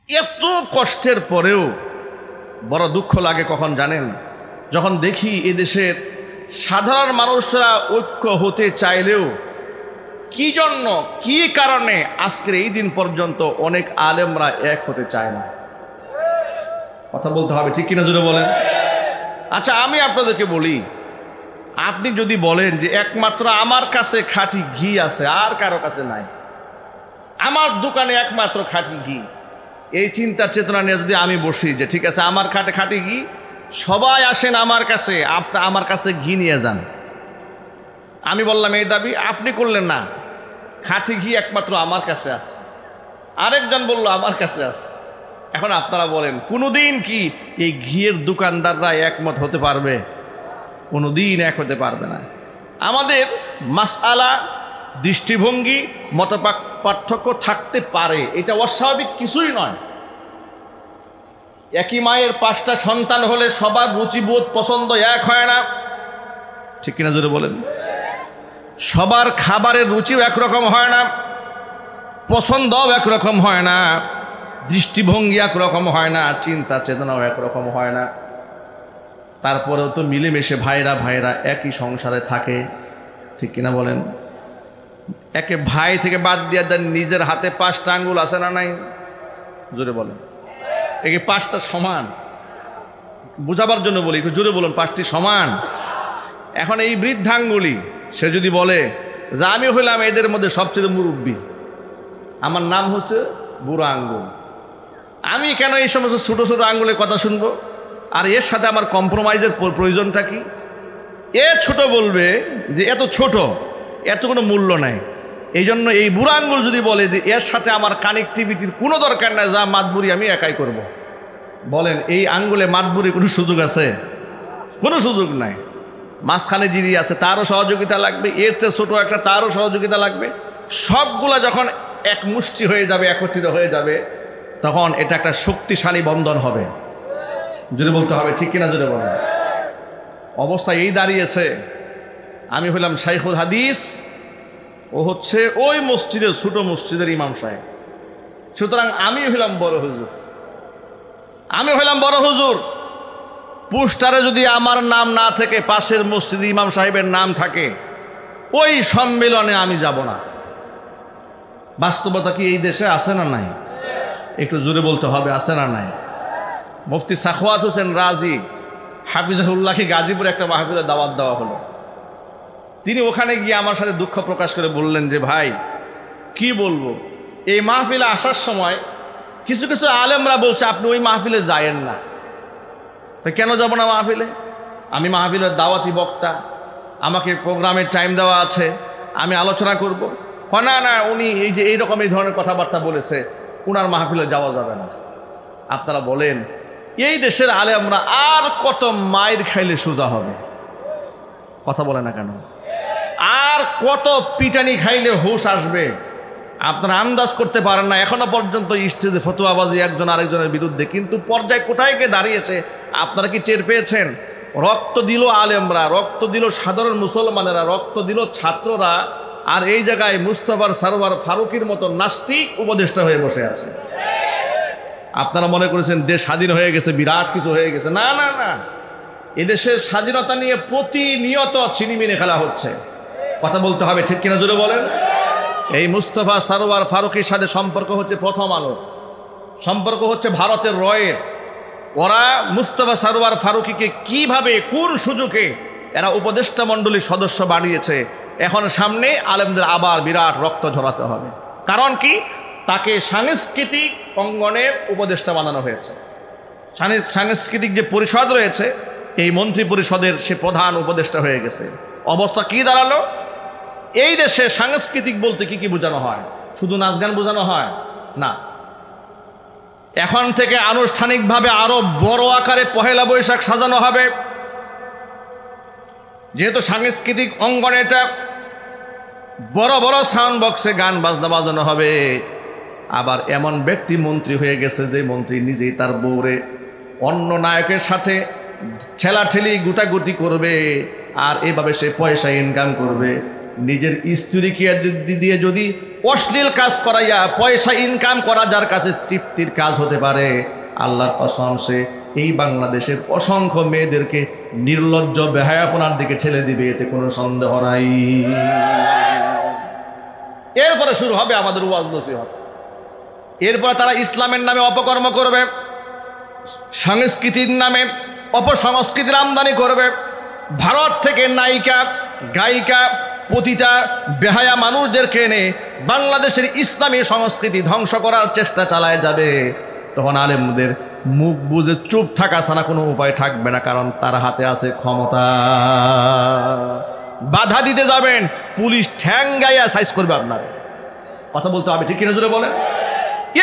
এত কষ্টের পরেও বড় দুঃখ লাগে কখন জানেন? যখন দেখি এদেশের সাধারণ মানুষরা ঐক্য হতে চাইলেও কি জন্য, কি কারণে আজকের এই দিন পর্যন্ত অনেক আলেমরা এক হতে চায় না। কথা বলতে হবে, ঠিক কিনা জুড়ে বলেন। আচ্ছা, আমি আপনাদেরকে বলি, আপনি যদি বলেন যে একমাত্র আমার কাছে খাঁটি ঘি আছে, আর কারো কাছে নাই, আমার দোকানে একমাত্র খাঁটি ঘি, এই চিন্তা চেতনা নিয়ে যদি আমি বসি যে ঠিক আছে আমার খাঁটি ঘি, সবাই আসেন আমার কাছে, আমার কাছে ঘি নিয়ে যান, আমি বললাম এই দাবি, আপনি করলেন না, খাঁটি ঘি একমাত্র আমার কাছে আছে, আরেকজন বলল আমার কাছে আছে। এখন আপনারা বলেন, কোনোদিন কি এই ঘিয়ের দোকানদাররা একমত হতে পারবে? কোনোদিন এক হতে পারবে না। আমাদের মাসআলা, দৃষ্টিভঙ্গি, মত পার্থক্য থাকতে পারে, এটা অস্বাভাবিক কিছুই নয়। একই মায়ের 5টা সন্তান হলে সবার রুচিবোধ পছন্দ এক হয় না, ঠিক কিনা জোরে বলেন। সবার খাবারের রুচিও একরকম হয় না, পছন্দও একরকম হয় না, দৃষ্টিভঙ্গি একরকম হয় না, চিন্তা চেতনাও একরকম হয় না। তারপরেও তো মিলেমিশে ভাইরা একই সংসারে থাকে, ঠিক কিনা বলেন। একে ভাই থেকে বাদ দিয়ে দেন, নিজের হাতে 5টা আঙ্গুল আছে না নাই? জোরে বলেন। একে 5টা সমান, বোঝাবার জন্য বলি, একটু জোরে বলুন, 5টি সমান। এখন এই বৃদ্ধাঙ্গুলি সে যদি বলে যে আমি হইলাম এদের মধ্যে সবচেয়ে মুরব্বী, আমার নাম হচ্ছে বুড়ো আঙ্গুল, আমি কেন এই সমস্ত ছোটো ছোটো আঙ্গুলের কথা শুনবো? আর এর সাথে আমার কম্প্রোমাইজের প্রয়োজনটা কি? এ ছোট বলবে যে এত ছোট, এত কোনো মূল্য নাই। এই জন্য এই বুড়ো আঙ্গুল যদি বলে যে এর সাথে আমার কানেক্টিভিটির কোনো দরকার নাই, যা মাতবুরি আমি একাই করব, বলেন এই আঙ্গুলে মাতবুরি কোনো সুযোগ আছে? কোনো সুযোগ নাই। মাঝখানে যিনি আছে তারও সহযোগিতা লাগবে, এর চেয়ে ছোটো একটা তারও সহযোগিতা লাগবে। সবগুলা যখন এক মুষ্টি হয়ে যাবে, একত্রিত হয়ে যাবে, তখন এটা একটা শক্তিশালী বন্ধন হবে। যদি বলতে হবে, ঠিক কিনা জোরে বলেন। অবস্থা এই দাঁড়িয়েছে, আমি হইলাম শাইখুল হাদিস, ও হচ্ছে ওই মসজিদের ছোট মসজিদের ইমাম সাহেব, সুতরাং আমি হইলাম বড় হুজুর। আমি হইলাম বড় হুজুর, পোস্টারে যদি আমার নাম না থেকে পাশের মসজিদ ইমাম সাহেবের নাম থাকে, ওই সম্মেলনে আমি যাব না। বাস্তবতা কি এই দেশে আছে না নাই? একটু জোরে বলতে হবে, আছে না নাই? মুফতি সাখাওয়াত হোসেন রাজি হাফিজাহুল্লাহকে গাজীপুরে একটা মাহফিলে দাওয়াত দেওয়া হলো। তিনি ওখানে গিয়ে আমার সাথে দুঃখ প্রকাশ করে বললেন যে ভাই কি বলবো, এই মাহফিলে আসার সময় কিছু কিছু আলেমরা বলছে আপনি ওই মাহফিলে যায়েন না। কেন যাব না মাহফিলে? আমি মাহফিলের দাওয়াতি বক্তা, আমাকে প্রোগ্রামের টাইম দেওয়া আছে, আমি আলোচনা করব। না না, উনি এই যে এইরকম এই ধরনের কথাবার্তা বলেছে, উনার মাহফিলে যাওয়া যাবে না। আপনারা বলেন এই দেশের আলেমরা আর কত মাইর খাইলে সোজা হবে? কথা বলে না কেন? আর কত পিটানি খাইলে হুঁশ আসবে? আপনারা আন্দাজ করতে পারেন না। এখনো পর্যন্ত স্টেজে ফতোয়াবাজি একজন আরেকজনের বিরুদ্ধে, কিন্তু পর্যায়ে কোথায় গিয়ে দাঁড়িয়েছে আপনারা কি টের পেয়েছেন? রক্ত দিল আলেমরা, রক্ত দিল সাধারণ মুসলমানেরা, রক্ত দিল ছাত্ররা, আর এই জায়গায় মুস্তাফার সারওয়ার ফারুকির মতো নাস্তিক উপদেষ্টা হয়ে বসে আছে। আপনারা মনে করেছেন দেশ স্বাধীন হয়ে গেছে, বিরাট কিছু হয়ে গেছে। না না না, এদেশের স্বাধীনতা নিয়ে প্রতিনিয়ত ছিনিমিনি খেলা হচ্ছে। কথা বলতে হবে, ঠিক কিনা জোরে বলেন। এই মুস্তাফা সারওয়ার ফারুকের সাথে সম্পর্ক হচ্ছে প্রথম আলো, সম্পর্ক হচ্ছে ভারতের রয়ের। ওরা মুস্তাফা সারওয়ার ফারুকিকে কিভাবে, কোন সুযোগে এরা উপদেষ্টা মণ্ডলীর সদস্য বানিয়েছে। এখন সামনে আলেমদের আবার বিরাট রক্ত ঝরাতে হবে। কারণ কি? তাকে সাংস্কৃতিক অঙ্গনের উপদেষ্টা বানানো হয়েছে। সাংস্কৃতিক যে পরিষদ রয়েছে, এই মন্ত্রী পরিষদের সে প্রধান উপদেষ্টা হয়ে গেছে। অবস্থা কি দাঁড়ালো? এই দেশে সাংস্কৃতিক বলতে কি কি বোঝানো হয়? শুধু নাচ গান বোঝানো হয় না। এখন থেকে আনুষ্ঠানিকভাবে আরো বড় আকারে পহেলা বৈশাখ সাজানো হবে। যেহেতু সাংস্কৃতিক অঙ্গনে এটা বড় বড় সাউন্ড বক্সে গান বাজনা বাজানো হবে। আবার এমন ব্যক্তি মন্ত্রী হয়ে গেছে যে মন্ত্রী নিজেই তার বউরে অন্য নায়কের সাথে ঠেলাঠেলি গুটাগুটি করবে, আর এভাবে সে পয়সা ইনকাম করবে। নিজের স্ত্রীকে দিয়ে যদি অশ্লীল কাজ করাইয়া পয়সা ইনকাম করা যার কাছে তৃপ্তির কাজ হতে পারে, আল্লাহর কসম সে এই বাংলাদেশের অসংখ্য মেয়েদেরকে নির্লজ্জ বেহায়াপনার দিকে ঠেলে দিবে, এতে কোনো সন্দেহ নাই। এরপরে শুরু হবে আমাদের ওয়াজ নসিহত। এরপরে তারা ইসলামের নামে অপকর্ম করবে, সংস্কৃতির নামে অপসংস্কৃতির আমদানি করবে, ভারত থেকে নায়িকা গায়িকা পতিতা বেহায়া মানুষদেরকে এনে বাংলাদেশের ইসলামী সংস্কৃতি ধ্বংস করার চেষ্টা চালায় যাবে। তখন আলেমদের মুখ বুঝে চুপ থাকা ছাড়া কোনো উপায় থাকবে না, কারণ তার হাতে আছে ক্ষমতা। বাধা দিতে যাবেন, পুলিশ ঠ্যাং গাইয়া সাইজ করবে আপনার। কথা বলতে হবে, ঠিক কিনা জোরে বলেন?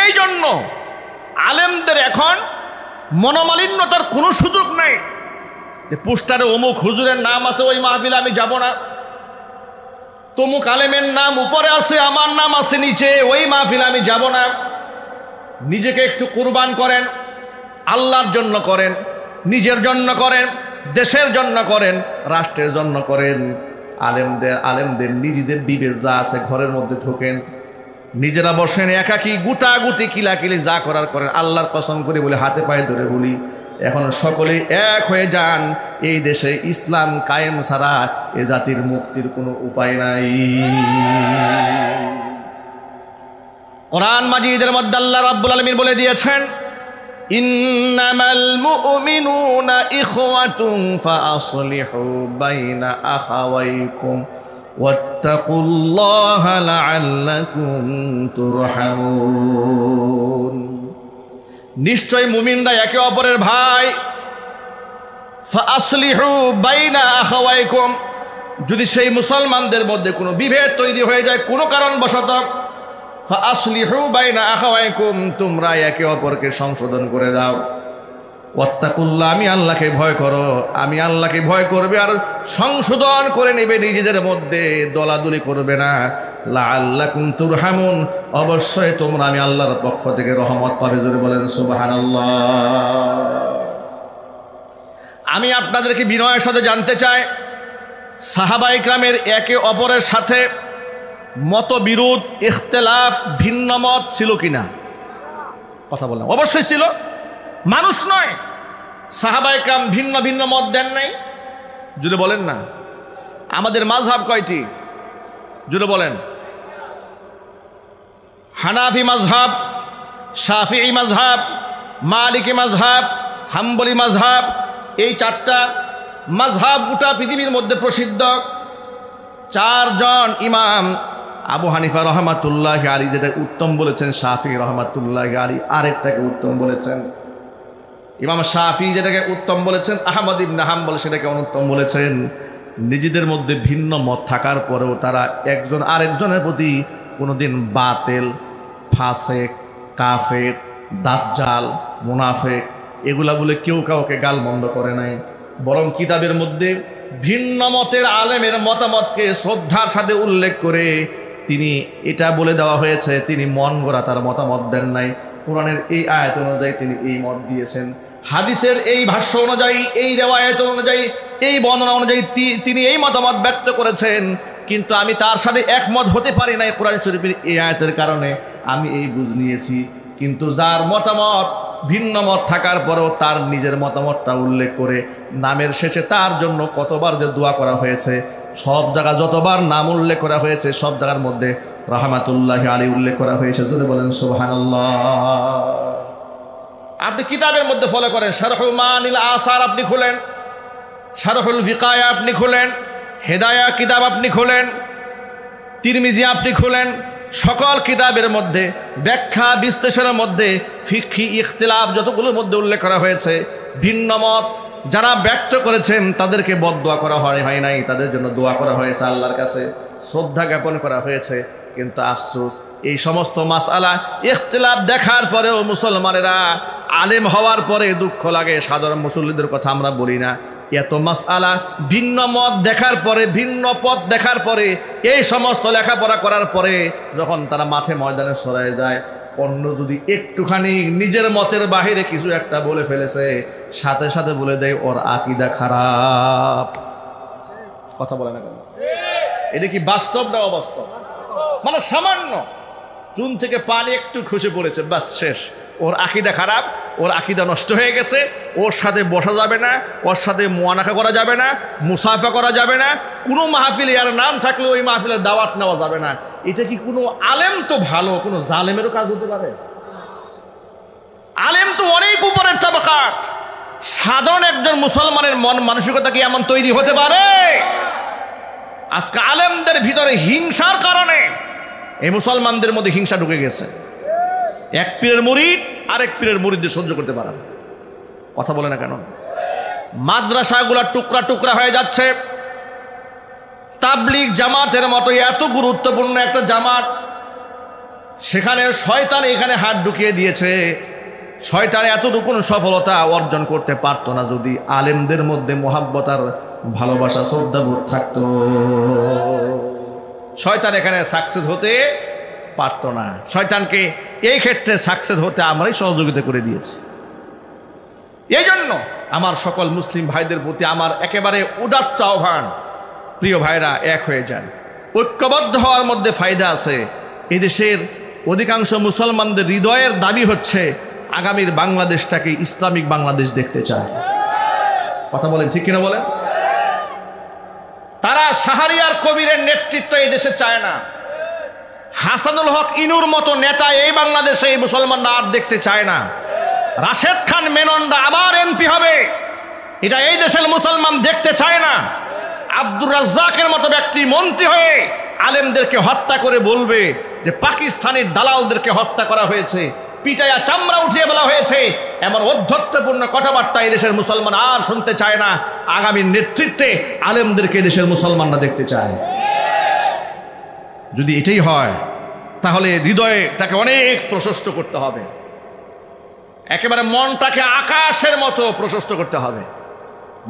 এই জন্য আলেমদের এখন মনোমালিন্যতার কোনো সুযোগ নাই যে পোস্টারে অমুক হুজুরের নাম আছে ওই মাহফিলে আমি যাব না, তমুক আলেমের নাম উপরে আছে আমার নাম আছে নিচে ওই মাহফিলে আমি যাব না। নিজেকে একটু কুরবান করেন, আল্লাহর জন্য করেন, নিজের জন্য করেন, দেশের জন্য করেন, রাষ্ট্রের জন্য করেন। আলেমদের নিজেদের বিবেক যা আছে ঘরের মধ্যে ঢোকেন, নিজেরা বসেন একাকি গুটাগুটি কিলাকিলি যা করার করেন। আল্লাহর কসম করে বলে হাতে পায়ে ধরে বলি, এখন সকলে এক হয়ে যান। এই দেশে ইসলাম কায়েম ছাড়া এ জাতির মুক্তির কোনো উপায় নাই। কোরআন মাজিদের মধ্যে আল্লাহ রাব্বুল আলামিন বলে দিয়েছেন, ইন্নামাল মুমিনুনা ইখওয়াতুন ফাআসলিহু বাইনা আখাওয়াইকুম ওয়াত্তাকুল্লাহা লাআল্লাকুম তুরহামুন। নিশ্চয় মুমিনরা একে অপরের ভাই। ফাআসলিহু বাইনা আখাওয়াইকুম, যদি সেই মুসলমানদের মধ্যে কোনো বিভেদ তৈরি হয়ে যায় কোনো কারণবশত, ফাআসলিহু বাইনা আখাওয়াইকুম, তোমরা একে অপরকে সংশোধন করে দাও। ওয়াত্তাকুল্লাহ, আমি আল্লাহকে ভয় করো। আমি আল্লাহকে ভয় করবে আর সংশোধন করে নেবে, নিজেদের মধ্যে দলাদলি করবে না। লাআল্লাকুম তুরহামুন, অবশ্যই তোমরা আমি আল্লাহর পক্ষ থেকে রহমত পাবে। জোরে বলেন সুবহানাল্লাহ। আমি আপনাদেরকে বিনয়ের সাথে জানতে চাই, সাহাবায়ে কেরামের একে অপরের সাথে মতবিরোধ, ইখতিলাফ, ভিন্ন মত ছিল কিনা? কথা বললাম, অবশ্যই ছিল। মানুষ নয়, সাহাবায়ে কেরাম ভিন্ন ভিন্ন মত দেন নাই। জুড়ে বলেন না। আমাদের মাযহাব কয়টি? জুড়ে বলেন। হানাফি মাযহাব, শাফিঈ মাযহাব, মালিকি মাযহাব, হাম্বলি মাযহাব, এই চারটা মাযহাব গোটা পৃথিবীর মধ্যে প্রসিদ্ধ। চারজন ইমাম, আবু হানিফা রহমাতুল্লাহি আলাইহি যেটা উত্তম বলেছেন, শাফিঈ রহমাতুল্লাহি আলাইহি আরেকটাকে উত্তম বলেছেন, ইমাম শাফিঈ যেটাকে উত্তম বলেছেন, আহমদ ইবনে হাম্বল সেটাকে অনুত্তম বলেছেন। নিজেদের মধ্যে ভিন্ন মত থাকার পরেও তারা একজন আরেকজনের প্রতি কোনোদিন বাতিল, ফাসেক, কাফের, দাজ্জাল, মুনাফিক এগুলা বলে কেউ কাউকে গালমন্দ করে নাই, বরং কিতাবের মধ্যে ভিন্ন মতের আলেমের মতামতকে শ্রদ্ধার সাথে উল্লেখ করে তিনি এটা বলে দেওয়া হয়েছে, তিনি মন গড়া তার মতামত দেন নাই। কোরআনের এই আয়াত অনুযায়ী তিনি এই মত দিয়েছেন, হাদিসের এই ভাষ্য অনুযায়ী, এই রিওয়ায়াত অনুযায়ী, এই বর্ণনা অনুযায়ী তিনি এই মতামত ব্যক্ত করেছেন। কিন্তু আমি তার সাথে একমত হতে পারি নাই কোরআন শরীফের এই আয়াতের কারণে, আমি এই বুঝ নিয়েছি। কিন্তু যার মতামত ভিন্ন মত থাকার পরেও তার নিজের মতামতটা উল্লেখ করে নামের শেষে তার জন্য কতবার যে দোয়া করা হয়েছে, সব জায়গা যতবার নাম উল্লেখ করা হয়েছে সব জায়গার মধ্যে রাহমাতুল্লাহি আলাইহি উল্লেখ করা হয়েছে। জোরে বলেন সুবহানাল্লাহ। আপনি কিতাবের মধ্যে ফলো করেন, শারহুল মানিল আসার আপনি খুলেন, শারহুল বিকায়া আপনি খুলেন, হেদায়া কিতাব আপনি খুলেন, তিরমিজি আপনি খুলেন, সকল কিতাবের মধ্যে ব্যাখ্যা বিশ্লেষণের মধ্যে ফিকহি ইখতিলাফ যতগুলোর মধ্যে উল্লেখ করা হয়েছে, ভিন্ন মত যারা ব্যক্ত করেছেন তাদেরকে বদদোয়া করা হয় নাই, তাদের জন্য দোয়া করা হয়েছে, আল্লাহর কাছে শ্রদ্ধা জ্ঞাপন করা হয়েছে। কিন্তু আফসোস, এই সমস্ত মাসআলা ইখতিলাফ দেখার পরেও মুসলমানেরা আলেম হওয়ার পরে দুঃখ লাগে, সাধারণ মুসল্লিদের কথা আমরা বলি না, এত মাসআলা ভিন্ন মত দেখার পরে, ভিন্ন পথ দেখার পরে, এই সমস্ত লেখাপড়া করার পরে যখন তারা মাঠে ময়দানে সরায় যায়, অন্য যদি একটুখানি নিজের মতের বাহিরে কিছু একটা বলে ফেলেছে, সাথে সাথে বলে দেয় ওর আকীদা খারাপ। কথা বলে না কেন? এটা কি বাস্তব না অবাস্তব? মানে সামান্য চুন থেকে পানি একটু খসে পড়েছে, বাস শেষ। ওর আকীদা খারাপ, ওর আকীদা নষ্ট হয়ে গেছে, ওর সাথে বসা যাবে না, ওর সাথে মুআনাকা করা যাবে না, মুসাফা করা যাবে না, কোনো মাহফিলে আর নাম থাকলে ওই মাহফিলের দাওয়াত নেওয়া যাবে না। এটা কি কোনো আলেম তো ভালো, কোনো জালেমেরও কাজ হতে পারে? আলেম তো অনেক উপরের তাবাকা, সাধারণ একজন মুসলমানের মন মানসিকতা কি এমন তৈরি হতে পারে? আজকে আলেমদের ভিতরে হিংসার কারণে এই মুসলমানদের মধ্যে হিংসা ঢুকে গেছে। এক পীরের মুরিদ আরেক পীরের মুরিদদের সহ্য করতে পারে না। কথা বলে না কেন? মাদ্রাসাগুলো টুকরা টুকরা হয়ে যাচ্ছে। তাবলিগ জামাতের মতো এত গুরুত্বপূর্ণ একটা জামাত, সেখানে শয়তান এখানে হাত ঢুকিয়ে দিয়েছে। শয়তান এতটুকু সফলতা অর্জন করতে পারতো না যদি আলেমদের মধ্যে মোহাব্বত আর ভালোবাসা শ্রদ্ধাবোধ থাকতো। শয়তান এখানে সাকসেস হতে পারতো না। শয়তানকে এই ক্ষেত্রে সাকসেস হতে আমরাই সহযোগিতা করে দিয়েছি। এই জন্য আমার সকল মুসলিম ভাইদের প্রতি আমার একেবারে উদাত্ত আহ্বান, প্রিয় ভাইরা এক হয়ে যান। ঐক্যবদ্ধ হওয়ার মধ্যে ফায়দা আছে। এদেশের অধিকাংশ মুসলমানদের হৃদয়ের দাবি হচ্ছে আগামীর বাংলাদেশটাকে ইসলামিক বাংলাদেশ দেখতে চায়। কথা বলেন ঠিক কিনা বলেন? তারা শাহরিয়ার কবিরের নেতৃত্ব এই দেশে চায় না। হাসানুল হক ইনুর মতো নেতা এই বাংলাদেশে এই মুসলমানরা আর দেখতে চায় না। রাশেদ খান মেননরা আবার এমপি হবে, এটা এই দেশের মুসলমান দেখতে চায় না। আব্দুর রাজ্জাকের মতো ব্যক্তি মন্ত্রী হয়ে আলেমদেরকে হত্যা করে বলবে যে পাকিস্তানি দালালদেরকে হত্যা করা হয়েছে, পিটাইয়া চামড়া উঠিয়ে বলা হয়েছে, এমন অধ্যত্বপূর্ণ কথাবার্তা এই দেশের মুসলমান আর শুনতে চায় না। আগামী নেতৃত্বে আলেমদেরকে দেশের মুসলমানরা দেখতে চায়। যদি এটাই হয় তাহলে হৃদয়টাকে অনেক প্রশস্ত করতে হবে, একেবারে মনটাকে আকাশের মতো প্রশস্ত করতে হবে।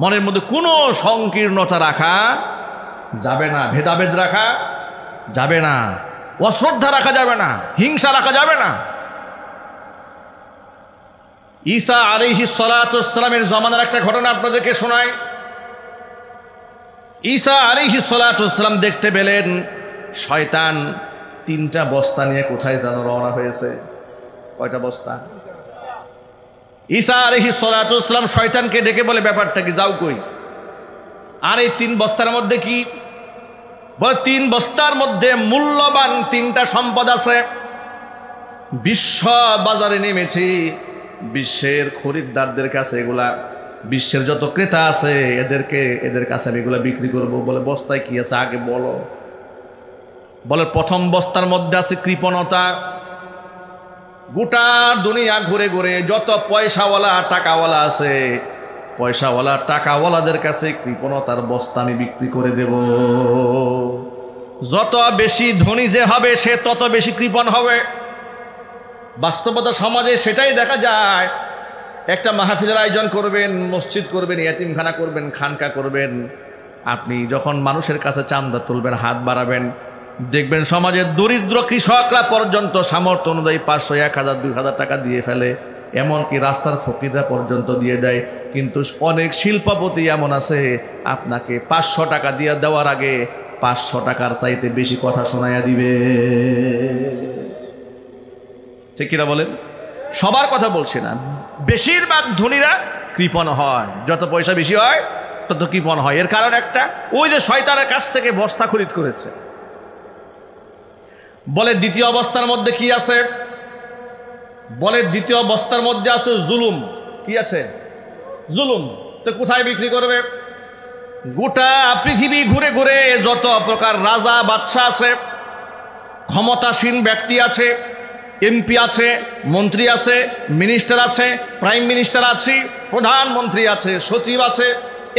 মনের মধ্যে কোনো সংকীর্ণতা রাখা যাবে না, ভেদাভেদ রাখা যাবে না, অশ্রদ্ধা রাখা যাবে না, হিংসা রাখা যাবে না। ঈসা আলাইহিস সালাতু ওয়াস সালামের জমানার একটা ঘটনা আপনাদেরকে শোনাই। ঈসা আলাইহিস সালাতু ওয়াস সালাম দেখতে পেলেন শয়তান 3টা বস্তা নিয়ে কোথায় যেন রওনা হয়েছে। কয়টা বস্তা? ঈসা আলাইহিস সালাতু ওয়াস সালাম শয়তানকে ডেকে বলে, ব্যাপারটা কি, যাও কই? আর এই 3 বস্তার মধ্যে কি? বলে 3 বস্তার মধ্যে মূল্যবান 3টা সম্পদ আছে। বিশ্ব বাজারে নেমেছি, বিশ্বের খরিদ্দারদের কাছে এগুলা, বিশ্বের যত ক্রেতা আছে এদের কাছে আমি এগুলা বিক্রি করব। বলে বস্তায় কি আছে আগে বলো। বলে প্রথম বস্তার মধ্যে আছে কৃপণতা। গোটা দুনিয়া ঘুরে ঘুরে যত পয়সাওয়ালা টাকাওয়ালা আছে, পয়সাওয়ালা টাকাওয়ালাদের কাছে কৃপণতার বস্তা আমি বিক্রি করে দেব। যত বেশি ধনী যে হবে সে তত বেশি কৃপণ হবে। বাস্তবতা সমাজে সেটাই দেখা যায়। একটা মাহফিলের আয়োজন করবেন, মসজিদ করবেন, ইয়াতিমখানা করবেন, খানকা করবেন, আপনি যখন মানুষের কাছে চাঁদা তুলবেন, হাত বাড়াবেন, দেখবেন সমাজের দরিদ্র কৃষকরা পর্যন্ত সামর্থ্য অনুযায়ী 500, 1000, 2000 টাকা দিয়ে ফেলে, এমনকি রাস্তার ফকিররা পর্যন্ত দিয়ে দেয়। কিন্তু অনেক শিল্পপতি এমন আছে আপনাকে 500 টাকা দিয়ে দেওয়ার আগে 500 টাকার চাইতে বেশি কথা শোনাইয়া দিবে। ঠিক কিনা বলেন? সবার কথা বলছি না, বেশিরভাগ ধনীরা কৃপণ হয়। যত পয়সা বেশি হয় তত কৃপণ হয়। এর কারণ একটা, ওই যে শয়তানের কাছ থেকে বস্তা খরিদ করেছে। বলে দ্বিতীয় অবস্থার মধ্যে কি আছে? বলে দ্বিতীয় অবস্থার মধ্যে আছে জুলুম। কি আছে? জুলুম। তো কোথায় বিক্রি করবে? গোটা পৃথিবী ঘুরে ঘুরে যত প্রকার রাজা বাদশা আছে, ক্ষমতাসীন ব্যক্তি আছে, এমপি আছে, মন্ত্রী আছে, মিনিস্টার আছে, প্রাইম মিনিস্টার আছে, প্রধানমন্ত্রী আছে, সচিব আছে,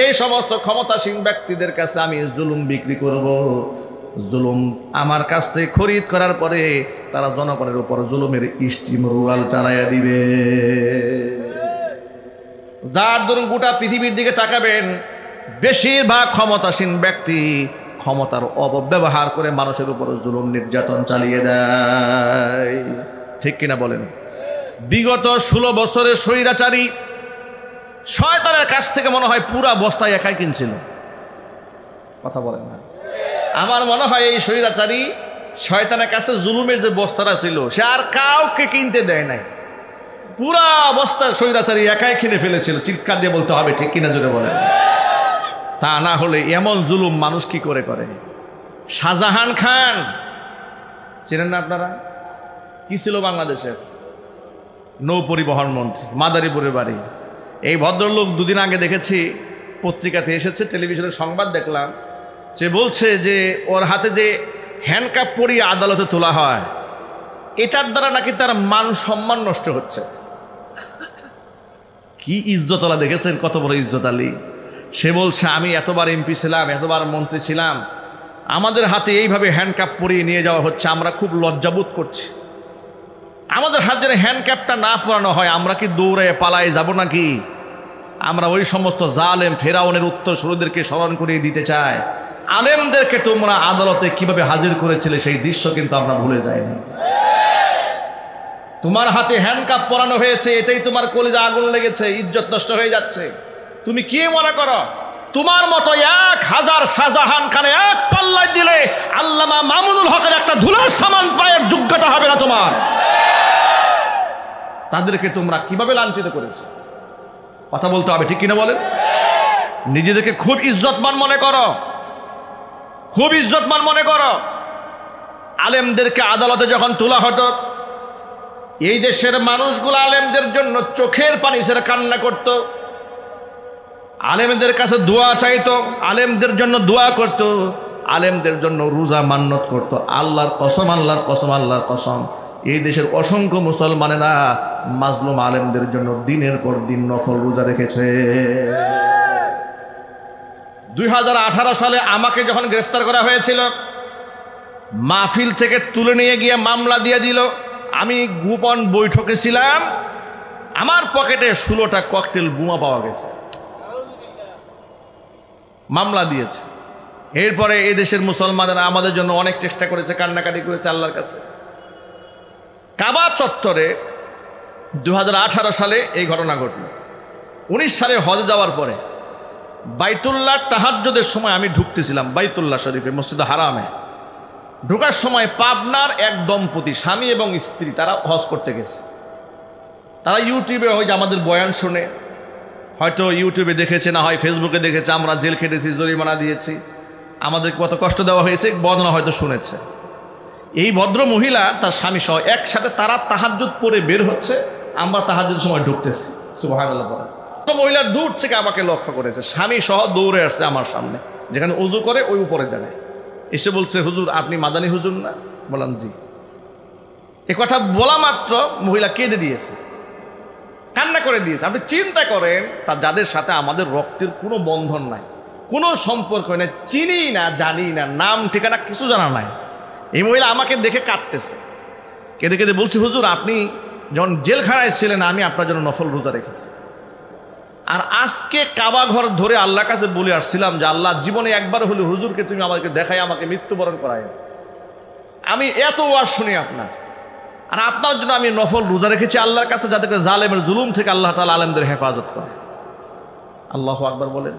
এই সমস্ত ক্ষমতাসীন ব্যক্তিদের কাছে আমি জুলুম বিক্রি করব। জুলুম আমার কাছ থেকে খরিদ করার পরে তারা জনগণের উপর জুলুমের স্টিম রুয়াল চালাইয়া দিবে। যার ধরুন গোটা পৃথিবীর দিকে তাকাবেন, বেশিরভাগ ক্ষমতাসীন ব্যক্তি ক্ষমতার অপব্যবহার করে মানুষের উপর জুলুম নির্যাতন চালিয়ে দেয়। ঠিক কিনা বলেন? বিগত 16 বছরে স্বৈরাচারী শয়তানের কাছ থেকে মনে হয় পুরা বস্তায় একাই কিনছিল। কথা বলেন না? আমার মনে হয় এই স্বৈরাচারী শয়তানের কাছে জুলুমের যে বস্তাটা ছিল সে আর কাউকে কিনতে দেয় নাই, পুরা বস্তা স্বৈরাচারী একাই কিনে ফেলেছিল। চিৎকার দিয়ে বলতে হবে ঠিক কিনা জোরে বলেন। তা না হলে এমন জুলুম মানুষ কি করে করে। শাহজাহান খান চেনেন না আপনারা? কি ছিল বাংলাদেশের নৌ পরিবহন মন্ত্রী, মাদারীপুরের বাড়ি। এই ভদ্রলোক দুদিন আগে দেখেছি পত্রিকাতে এসেছে, টেলিভিশনের সংবাদ দেখলাম, যে বলছে যে ওর হাতে যে হ্যান্ডকাপ পরিয়ে আদালতে তোলা হয় এটার দ্বারা নাকি তার মান সম্মান নষ্ট হচ্ছে। কি ইজ্জত আলা দেখেছেন, কত বড় ইজ্জত আলী। সে বলছে আমি এতবার এমপি ছিলাম, এতবার মন্ত্রী ছিলাম, আমাদের হাতে এইভাবে হ্যান্ডকাপ পরিয়ে নিয়ে যাওয়া হচ্ছে, আমরা খুব লজ্জাবোধ করছি। আমাদের হাতে যেন হ্যান্ডক্যাপটা না পরানো হয় আমরা কি দৌড়ে পালায় যাব নাকি? আমরা ওই সমস্ত জালেম ফেরাউনের উত্তরসূরিদেরকে স্মরণ করিয়ে দিতে চাই, আলেমদেরকে তোমরা আদালতে কিভাবে হাজির করেছিলে সেই দৃশ্য কিন্তু আমরা ভুলে যাইনি। তোমার হাতে হ্যান্ডকাপ পরানো হয়েছে, এটাই তোমার কলিজা আগুন লেগেছে, ইজ্জত নষ্ট হয়ে যাচ্ছে। তুমি কি মনে করো তোমার মতো 1000 শাহজাহান খানে এক পাল্লায় দিলে আল্লামা মামুনুল হকের একটা ধুলার সামান পায়ের যোগ্যতা হবে না তোমার? তাদেরকে তোমরা কিভাবে লাঞ্ছিত করেছো, কথা বলতে হবে ঠিক কিনা বলেন। নিজেদেরকে খুব ইজ্জতমান মনে করো, খুব ইজ্জতমান মনে করো। আলেমদেরকে আদালতে যখন তোলা হতো এই দেশের মানুষগুলো আলেমদের জন্য চোখের পানি ছেড়ে কান্না করত, আলেমদের কাছে দোয়া চাইতো, আলেমদের জন্য দোয়া করত, আলেমদের জন্য রোজা মান্নত করত। আল্লাহর কসম, আল্লাহর কসম, আল্লাহর কসম, এই দেশের অসংখ্য মুসলমানেরা মাজলুম আলেমদের জন্য দিনের পর দিন নফল রোজা রেখেছে। 2018 সালে আমাকে যখন গ্রেফতার করা হয়েছিল, মাহফিল থেকে তুলে নিয়ে গিয়ে মামলা দিয়ে দিল। আমি গোপন বৈঠকে ছিলাম, আমার পকেটে 16টা ককটেল বোমা পাওয়া গেছে, মামলা দিয়েছে। এরপরে এই দেশের মুসলমানেরা আমাদের জন্য অনেক চেষ্টা করেছে, কান্নাকাটি করেছে আল্লাহর কাছে। কাবা চত্বরে 2018 সালে এই ঘটনা ঘটল। 19 সালে হজ যাওয়ার পরে বাইতুল্লাহ তাহাজ্জুদের সময় আমি ঢুকতেছিলাম বাইতুল্লাহ শরীফে, মসজিদে হারামে। ঢোকার সময় পাবনার এক দম্পতি, স্বামী এবং স্ত্রী, তারা হজ করতে গেছে। তারা ইউটিউবে হয়তো আমাদের বয়ান শুনে, হয়তো ইউটিউবে দেখেছে, না হয় ফেসবুকে দেখেছে আমরা জেল খেটেছি, জরিমানা দিয়েছি, আমাদের কত কষ্ট দেওয়া হয়েছে, বর্ণনা হয়তো শুনেছে। এই ভদ্র মহিলা তার স্বামী সহ একসাথে তারা তাহাজ্জুদ পড়ে বের হচ্ছে, আমরা তাহাজ্জুদের সময় ঢুকতেছি। সুবহানাল্লাহ। মহিলা দূর থেকে আমাকে লক্ষ্য করেছে, স্বামী সহ দৌড়ে আসছে আমার সামনে, যেখানে উজু করে ওই উপরে জায়গায় এসে বলছে, হুজুর আপনি মাদানী হুজুর না? বললাম জি। এ কথা বলা মাত্র মহিলা কেঁদে দিয়েছে, কান্না করে দিয়েছে। আপনি চিন্তা করেন, তা যাদের সাথে আমাদের রক্তের কোনো বন্ধন নাই, কোনো সম্পর্ক নেই, চিনি না, জানি না, নাম ঠিকানা কিছু জানা নাই, এই মহিলা আমাকে দেখে কাঁদতেছে, কেঁদে কেঁদে বলছে, হুজুর আপনি যখন জেলখানায় ছিলেন আমি আপনার জন্য নফল রোজা রেখেছি। আর আজকে কাবা ঘর ধরে আল্লাহর কাছে বলে আসছিলাম যে আল্লাহ, জীবনে একবার হলে হুজুরকে তুমি আমাকে দেখাই, আমাকে মৃত্যুবরণ করাই। আমি এত ওয়াজ শুনি আপনার, আর আপনার জন্য আমি নফল রোজা রেখেছি আল্লাহর কাছে, যাতে করে জালেমের জুলুম থেকে আল্লাহ তাআলা আলেমদের হেফাজত করে। আল্লাহু আকবার বলেন।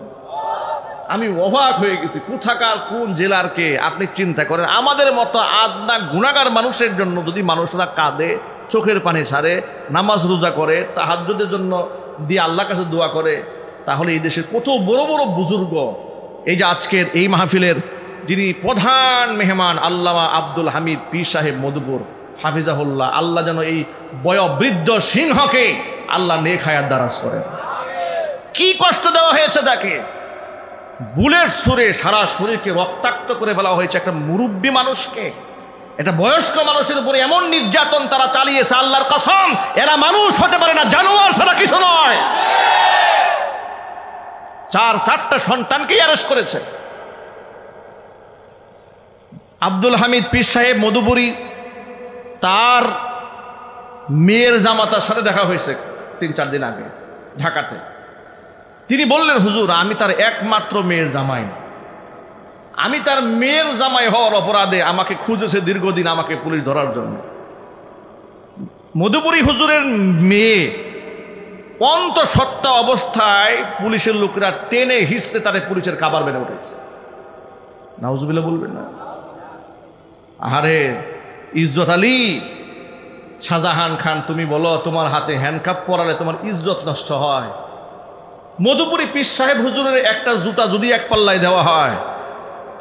আমি অবাক হয়ে গেছি, কোথাকার কোন জেলার কে। আপনি চিন্তা করেন, আমাদের মতো আদনা গুনাহগার মানুষের জন্য যদি মানুষরা কাঁদে, চোখের পানি ছাড়ে, নামাজ রোজা করে, তাহাজ্জুদের জন্য দিয়ে আল্লাহর কাছে দোয়া করে, তাহলে এই দেশের কত বড় বড় বুজুর্গ, এই যে আজকের এই মাহফিলের যিনি প্রধান মেহমান আল্লামা আব্দুল হামিদ পীর সাহেব মধুপুর হাফিজাহুল্লাহ, আল্লাহ যেন এই বয়োবৃদ্ধ সিংহকে আল্লাহ নেক হায়াত দারাজ করেন। কি কষ্ট দেওয়া হয়েছে তাকে, বুলেট ছুঁড়ে সারা শরীরকে রক্তাক্ত করে ফেলা হয়েছে একটা মুরব্বী মানুষকে, এটা বয়স্ক মানুষের উপরে এমন নির্যাতন তারা চালিয়েছে, আল্লাহর কসম এরা মানুষ হতে পারে না, জানোয়ার ছাড়া কিছু নয়। 4-4টা সন্তানকেই অ্যারেস্ট করেছে। আব্দুল হামিদ পীর সাহেব মধুপুরী, তার মেয়ের জামাতার সাথে দেখা হয়েছে 3-4 দিন আগে ঢাকাতে। তিনি বললেন, হুজুর আমি তার একমাত্র মেয়ের জামাই, আমি তার মেয়ের জামাই হওয়ার অপরাধে আমাকে খুঁজেছে দীর্ঘদিন, আমাকে পুলিশ ধরার জন্য। মধুপুরী হুজুরের মেয়ে অন্তঃসত্ত্বা অবস্থায় পুলিশের লোকেরা টেনে হিঁচড়ে তারে পুলিশের কাবার বেড়ে উঠেছে। নাউজুবিল্লাহ বলবেন না? আরে ইজ্জত আলী, শাহজাহান খান, তুমি বলো তোমার হাতে হ্যান্ডকাপ পরালে তোমার ইজ্জত নষ্ট হয়? মধুপুরী পীর সাহেব হুজুরের একটা জুতা যদি এক পাল্লায় দেওয়া হয়,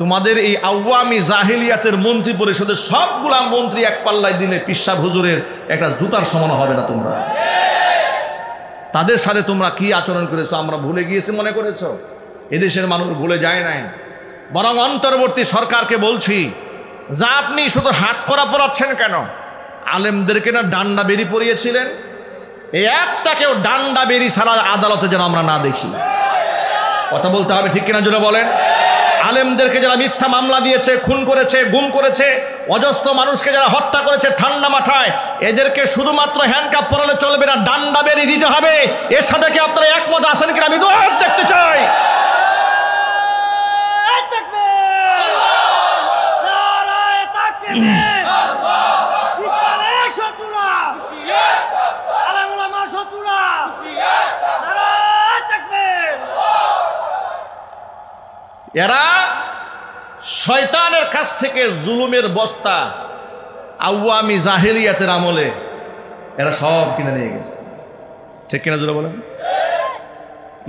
তোমাদের এই আওয়ামী জাহিলিয়াতের মন্ত্রী পরিষদের সবগুলা মন্ত্রী এক পাল্লায় দিলে পীর সাহেব হুজুরের একটা জুতার সমান হবে না। তোমরা তাদের সাথে তোমরা কি আচরণ করেছো আমরা ভুলে গিয়েছি মনে করেছো? এদেশের মানুষ ভুলে যায় নাই। বরং অন্তর্বর্তী সরকারকে বলছি, যা আপনি শুধু হাত করা পড়াচ্ছেন কেন? আলেমদেরকে না ডান্ডা বেরি পরিয়েছিলেন, এই একটাকেও ডান্ডা বেরি ছাড়া আদালতে যেন আমরা না দেখি। কথা বলতে হবে, ঠিক কিনা জোরে বলেন? আলেমদেরকে যারা মিথ্যা মামলা দিয়েছে, খুন করেছে, গুম করেছে, অজস্র মানুষকে যারা হত্যা করেছে ঠান্ডা মাথায়, এদেরকে শুধুমাত্র হ্যান্ডকাপ পরালে চলবে না, ডান্ডা বেরি দিতে হবে। এর সাথে কি আপনারা একমত আছেন কিনা আমি দুহাত দেখতে চাই। এরা শয়তানের কাছ থেকে জুলুমের বস্তা আওয়ামী জাহেলিয়াতের আমলে এরা সব কিনে নিয়ে গেছে, ঠিক কিনা জোরে বলেন?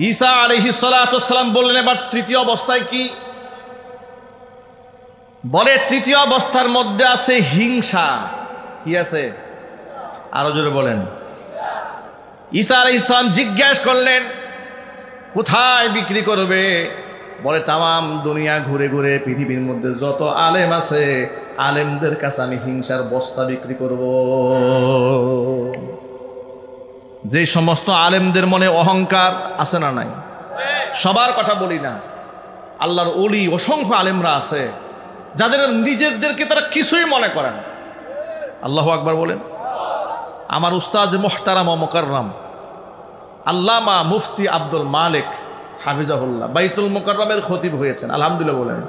ঈসা আলাইহিস সালাতু ওয়াস সালাম বললেন এবার তৃতীয় অবস্থায় কি বলে? তৃতীয় অবস্থার মধ্যে আছে হিংসা। কি আছে? আরো জোরে বলেন। ঈসা আলাইহিস সালাম জিজ্ঞাসা করলেন কোথায় বিক্রি করবে? বলে তাম দুনিয়া ঘুরে ঘুরে পৃথিবীর মধ্যে যত আলেম আছে আলেমদের কাছে আমি হিংসার বস্তা বিক্রি করব। যে সমস্ত আলেমদের মনে অহংকার আছে না নাই? সবার কথা বলি না, আল্লাহর ওলি অসংখ্য আলেমরা আছে যাদের নিজেদেরকে তারা কিছুই মনে করেন। আল্লাহু আকবার বলেন। আমার উস্তাদ মুহতারাম ও মুকাররম আল্লামা মুফতি আব্দুল মালিক হাফিজাহুল্লাহ বাইতুল মুকাররমের খতিব হয়েছেন, আলহামদুলিল্লাহ বলেন।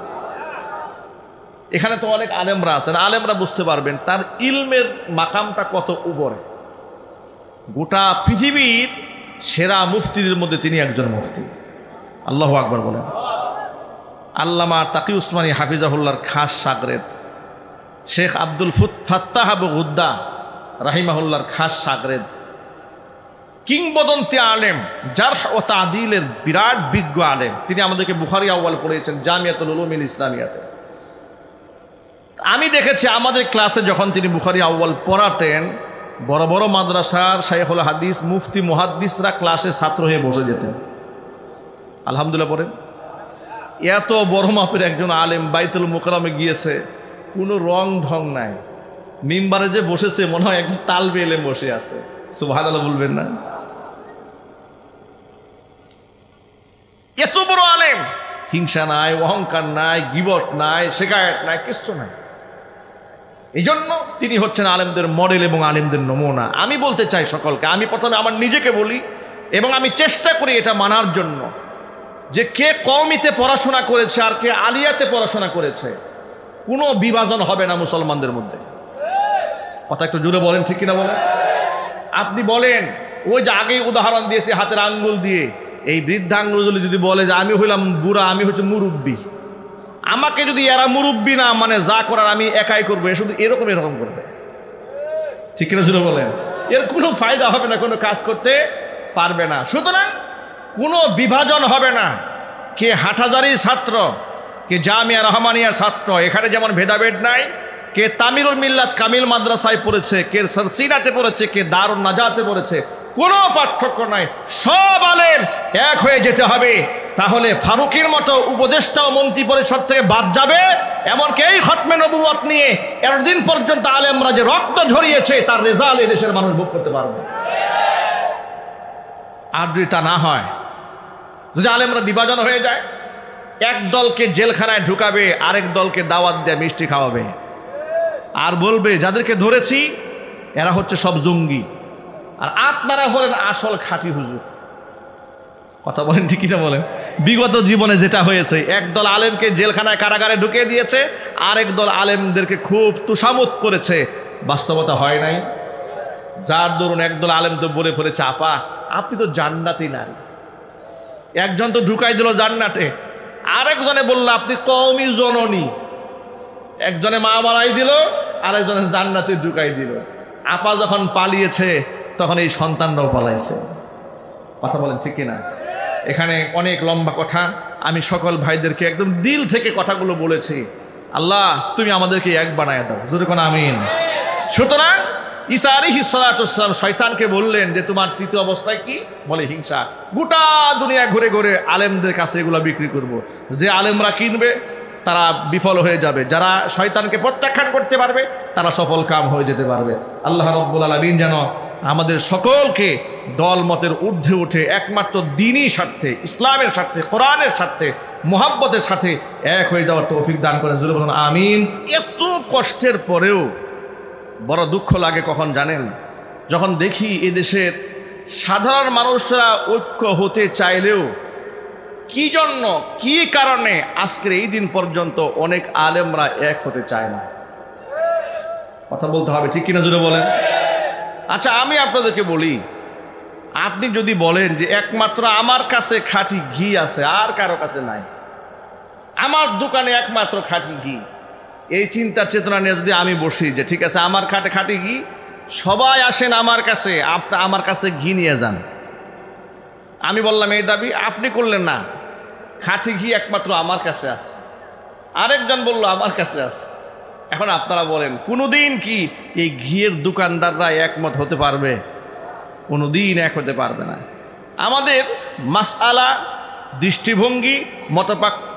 এখানে তো অনেক আলেমরা আছেন, আলেমরা বুঝতে পারবেন তার ইলমের মাকামটা কত উপরে। গোটা পৃথিবীর সেরা মুফতিদের মধ্যে তিনি একজন মুফতি। আল্লাহু আকবার বলেন। আল্লামা তাকি উসমানী হাফিজাহুল্লাহর খাস শাগরেদ শেখ আব্দুল ফাত্তাহ আবু গুদ্দা রাহিমাহুল্লাহর খাস শাগরেদ, কিংবদন্তি আলেম, জারহ ও তাদিলের বিরাট বিজ্ঞ আলেম। তিনি আমাদেরকে বুখারী আউয়াল পড়িয়েছেন জামিয়াতুল উলুমিল ইসলামিয়াতে। আমি দেখেছি আমাদের ক্লাসে যখন তিনি বুখারী আউয়াল পড়াতেন, বড় বড় মাদ্রাসার শাইখুল হাদিস মুফতি মুহাদ্দিসরা ক্লাসে ছাত্র হয়ে বসে যেতেন। আলহামদুলিল্লাহ পড়েন। এত বড় মাপের একজন আলেম বাইতুল মুকাররমে গিয়েছে, কোনো রং ঢং নাই, মিম্বারে যে বসেছে মনে হয় একজন তালবে এলেম বসে আছে। সুবহানাল্লাহ বলবেন না? এত বড় আলেম, হিংসা নাই, অহংকার নাই, গীবত নাই, শিকায়েত নাই, কিছু নাই। এই জন্য তিনি হচ্ছেন আলেমদের মডেল এবং আলেমদের নমুনা। আমি বলতে চাই সকলকে, আমি প্রথমে আমার নিজেকে বলি এবং আমি চেষ্টা করি এটা মানার জন্য যে কে কওমিতে পড়াশোনা করেছে আর কে আলিয়াতে পড়াশোনা করেছে, কোনো বিভাজন হবে না মুসলমানদের মধ্যে। কথা একটু জোরে বলেন, ঠিক কিনা বলেন? আপনি বলেন, ওই যে আগেই উদাহরণ দিয়েছে হাতের আঙ্গুল দিয়ে, এই বৃদ্ধাঙ্গুল যদি বলে যে আমি হইলাম বুড়া, আমি হচ্ছে মুরব্বী, আমাকে যদি এরা মুরব্বী না মানে যা করার আমি একাই করবো, এ শুধু এরকম এরকম করবে, ঠিক কিনা জোরে বলেন? এর কোনো ফায়দা হবে না, কোনো কাজ করতে পারবে না। সুতরাং কোনো বিভাজন হবে না। কে হাটহাজারীর ছাত্র, কে জামিয়া রহমানিয়ার ছাত্র, এখানে যেমন ভেদাভেদ নাই। কে তামিরুল মিল্লাত কামিল মাদ্রাসায় পড়েছে, কে সরসিনাতে পড়েছে, কে দারুন নাজাতে পড়েছে, কোনো পার্থক্য নাই। সব আলেম এক হয়ে যেতে হবে। তাহলে ফারুকের মতো উপদেষ্টা ও মন্ত্রী পরিষদ থেকে বাদ যাবে। এমনকি এই খতমে নবুয়ত নিয়ে এতদিন পর্যন্ত আলেমরা যে রক্ত ঝরিয়েছে তার রেজাল্ট এদেশের মানুষ ভোগ করতে পারবে। আর যদি তা না হয়, যদি আলেমরা বিভাজন হয়ে যায়, এক দলকে জেলখানায় ঢুকাবে, আরেক দলকে দাওয়াত দিয়ে মিষ্টি খাওয়াবে, আর বলবে যাদেরকে ধরেছি এরা হচ্ছে সব জঙ্গি, আর আপনারা হলেন আসল খাঁটি হুজুর। কথা বলেন, ঠিক কিনা বলেন? বিগত জীবনে যেটা হয়েছে, একদল আলেমকে জেলখানায় কারাগারে ঢুকিয়ে দিয়েছে, আরেক দল আলেমদেরকে খুব তুষামত করেছে। বাস্তবতা হয় নাই। যার দরুন একদল আলেম তো বলে ফেলেছে, আপা আপনি তো জান্নাতি নারী। একজন তো ঢুকাই দিল জান্নাতে, আরেকজনে বলল আপনি কওমি জননী। একজনে মা বাড়াই দিল, আরেকজনে জান্নাতে ঢুকাই দিল। আপা যখন পালিয়েছে তখন এই সন্তানরাও পালাইছে। কথা বলেন ঠিক কিনা? এখানে অনেক লম্বা কথা, আমি সকল ভাইদেরকে একদম দিল থেকে কথাগুলো বলেছি। আল্লাহ তুমি আমাদেরকে এক বানায় দাও, জোরে কোন আমিন। সুতরাং ঈসা আলাইহিস সালাতু ওয়াস সালাম শয়তানকে বললেন যে তোমার তৃতীয় অবস্থায় কি? বলে হিংসা। গোটা দুনিয়া ঘুরে ঘুরে আলেমদের কাছে এগুলো বিক্রি করব। যে আলেমরা কিনবে তারা বিফল হয়ে যাবে, যারা শয়তানকে প্রত্যাখ্যান করতে পারবে তারা সফল কাম হয়ে যেতে পারবে। আল্লাহ রাব্বুল আলামিন যেন আমাদের সকলকে দল মতের ঊর্ধ্বে উঠে একমাত্র দ্বীনি স্বার্থে, ইসলামের স্বার্থে, কোরআনের স্বার্থে, মোহাব্বতের সাথে এক হয়ে যাওয়ার তৌফিক দান করেন, জোরে বলুন আমিন। এত কষ্টের পরেও বড় দুঃখ লাগে কখন জানেন? যখন দেখি এদেশের সাধারণ মানুষরা ঐক্য হতে চাইলেও কি জন্য, কি কারণে আজকের এই দিন পর্যন্ত অনেক আলেমরা এক হতে চায় না। কথা বলতে হবে ঠিক কিনা, জোরে বলেন। আচ্ছা আমি আপনাদেরকে বলি, আপনি যদি বলেন যে একমাত্র আমার কাছে খাঁটি ঘি আছে, আর কারো কাছে নাই, আমার দোকানে একমাত্র খাঁটি ঘি, এই চিন্তা চেতনা নিয়ে যদি আমি বসি যে ঠিক আছে আমার খাঁটি ঘি, সবাই আসেন আমার কাছে, আমার কাছে ঘি নিয়ে যান, আমি বললাম এই দাবি, আপনি করলেন না, খাঁটি ঘি একমাত্র আমার কাছে আছে, আরেকজন বলল আমার কাছে আছে। এখন আপনারা বলেন কোনোদিন কি এই ঘিয়ের দোকানদাররা একমত হতে পারবে? কোনোদিন এক হতে পারবে না। আমাদের মাসআলা, দৃষ্টিভঙ্গি, মত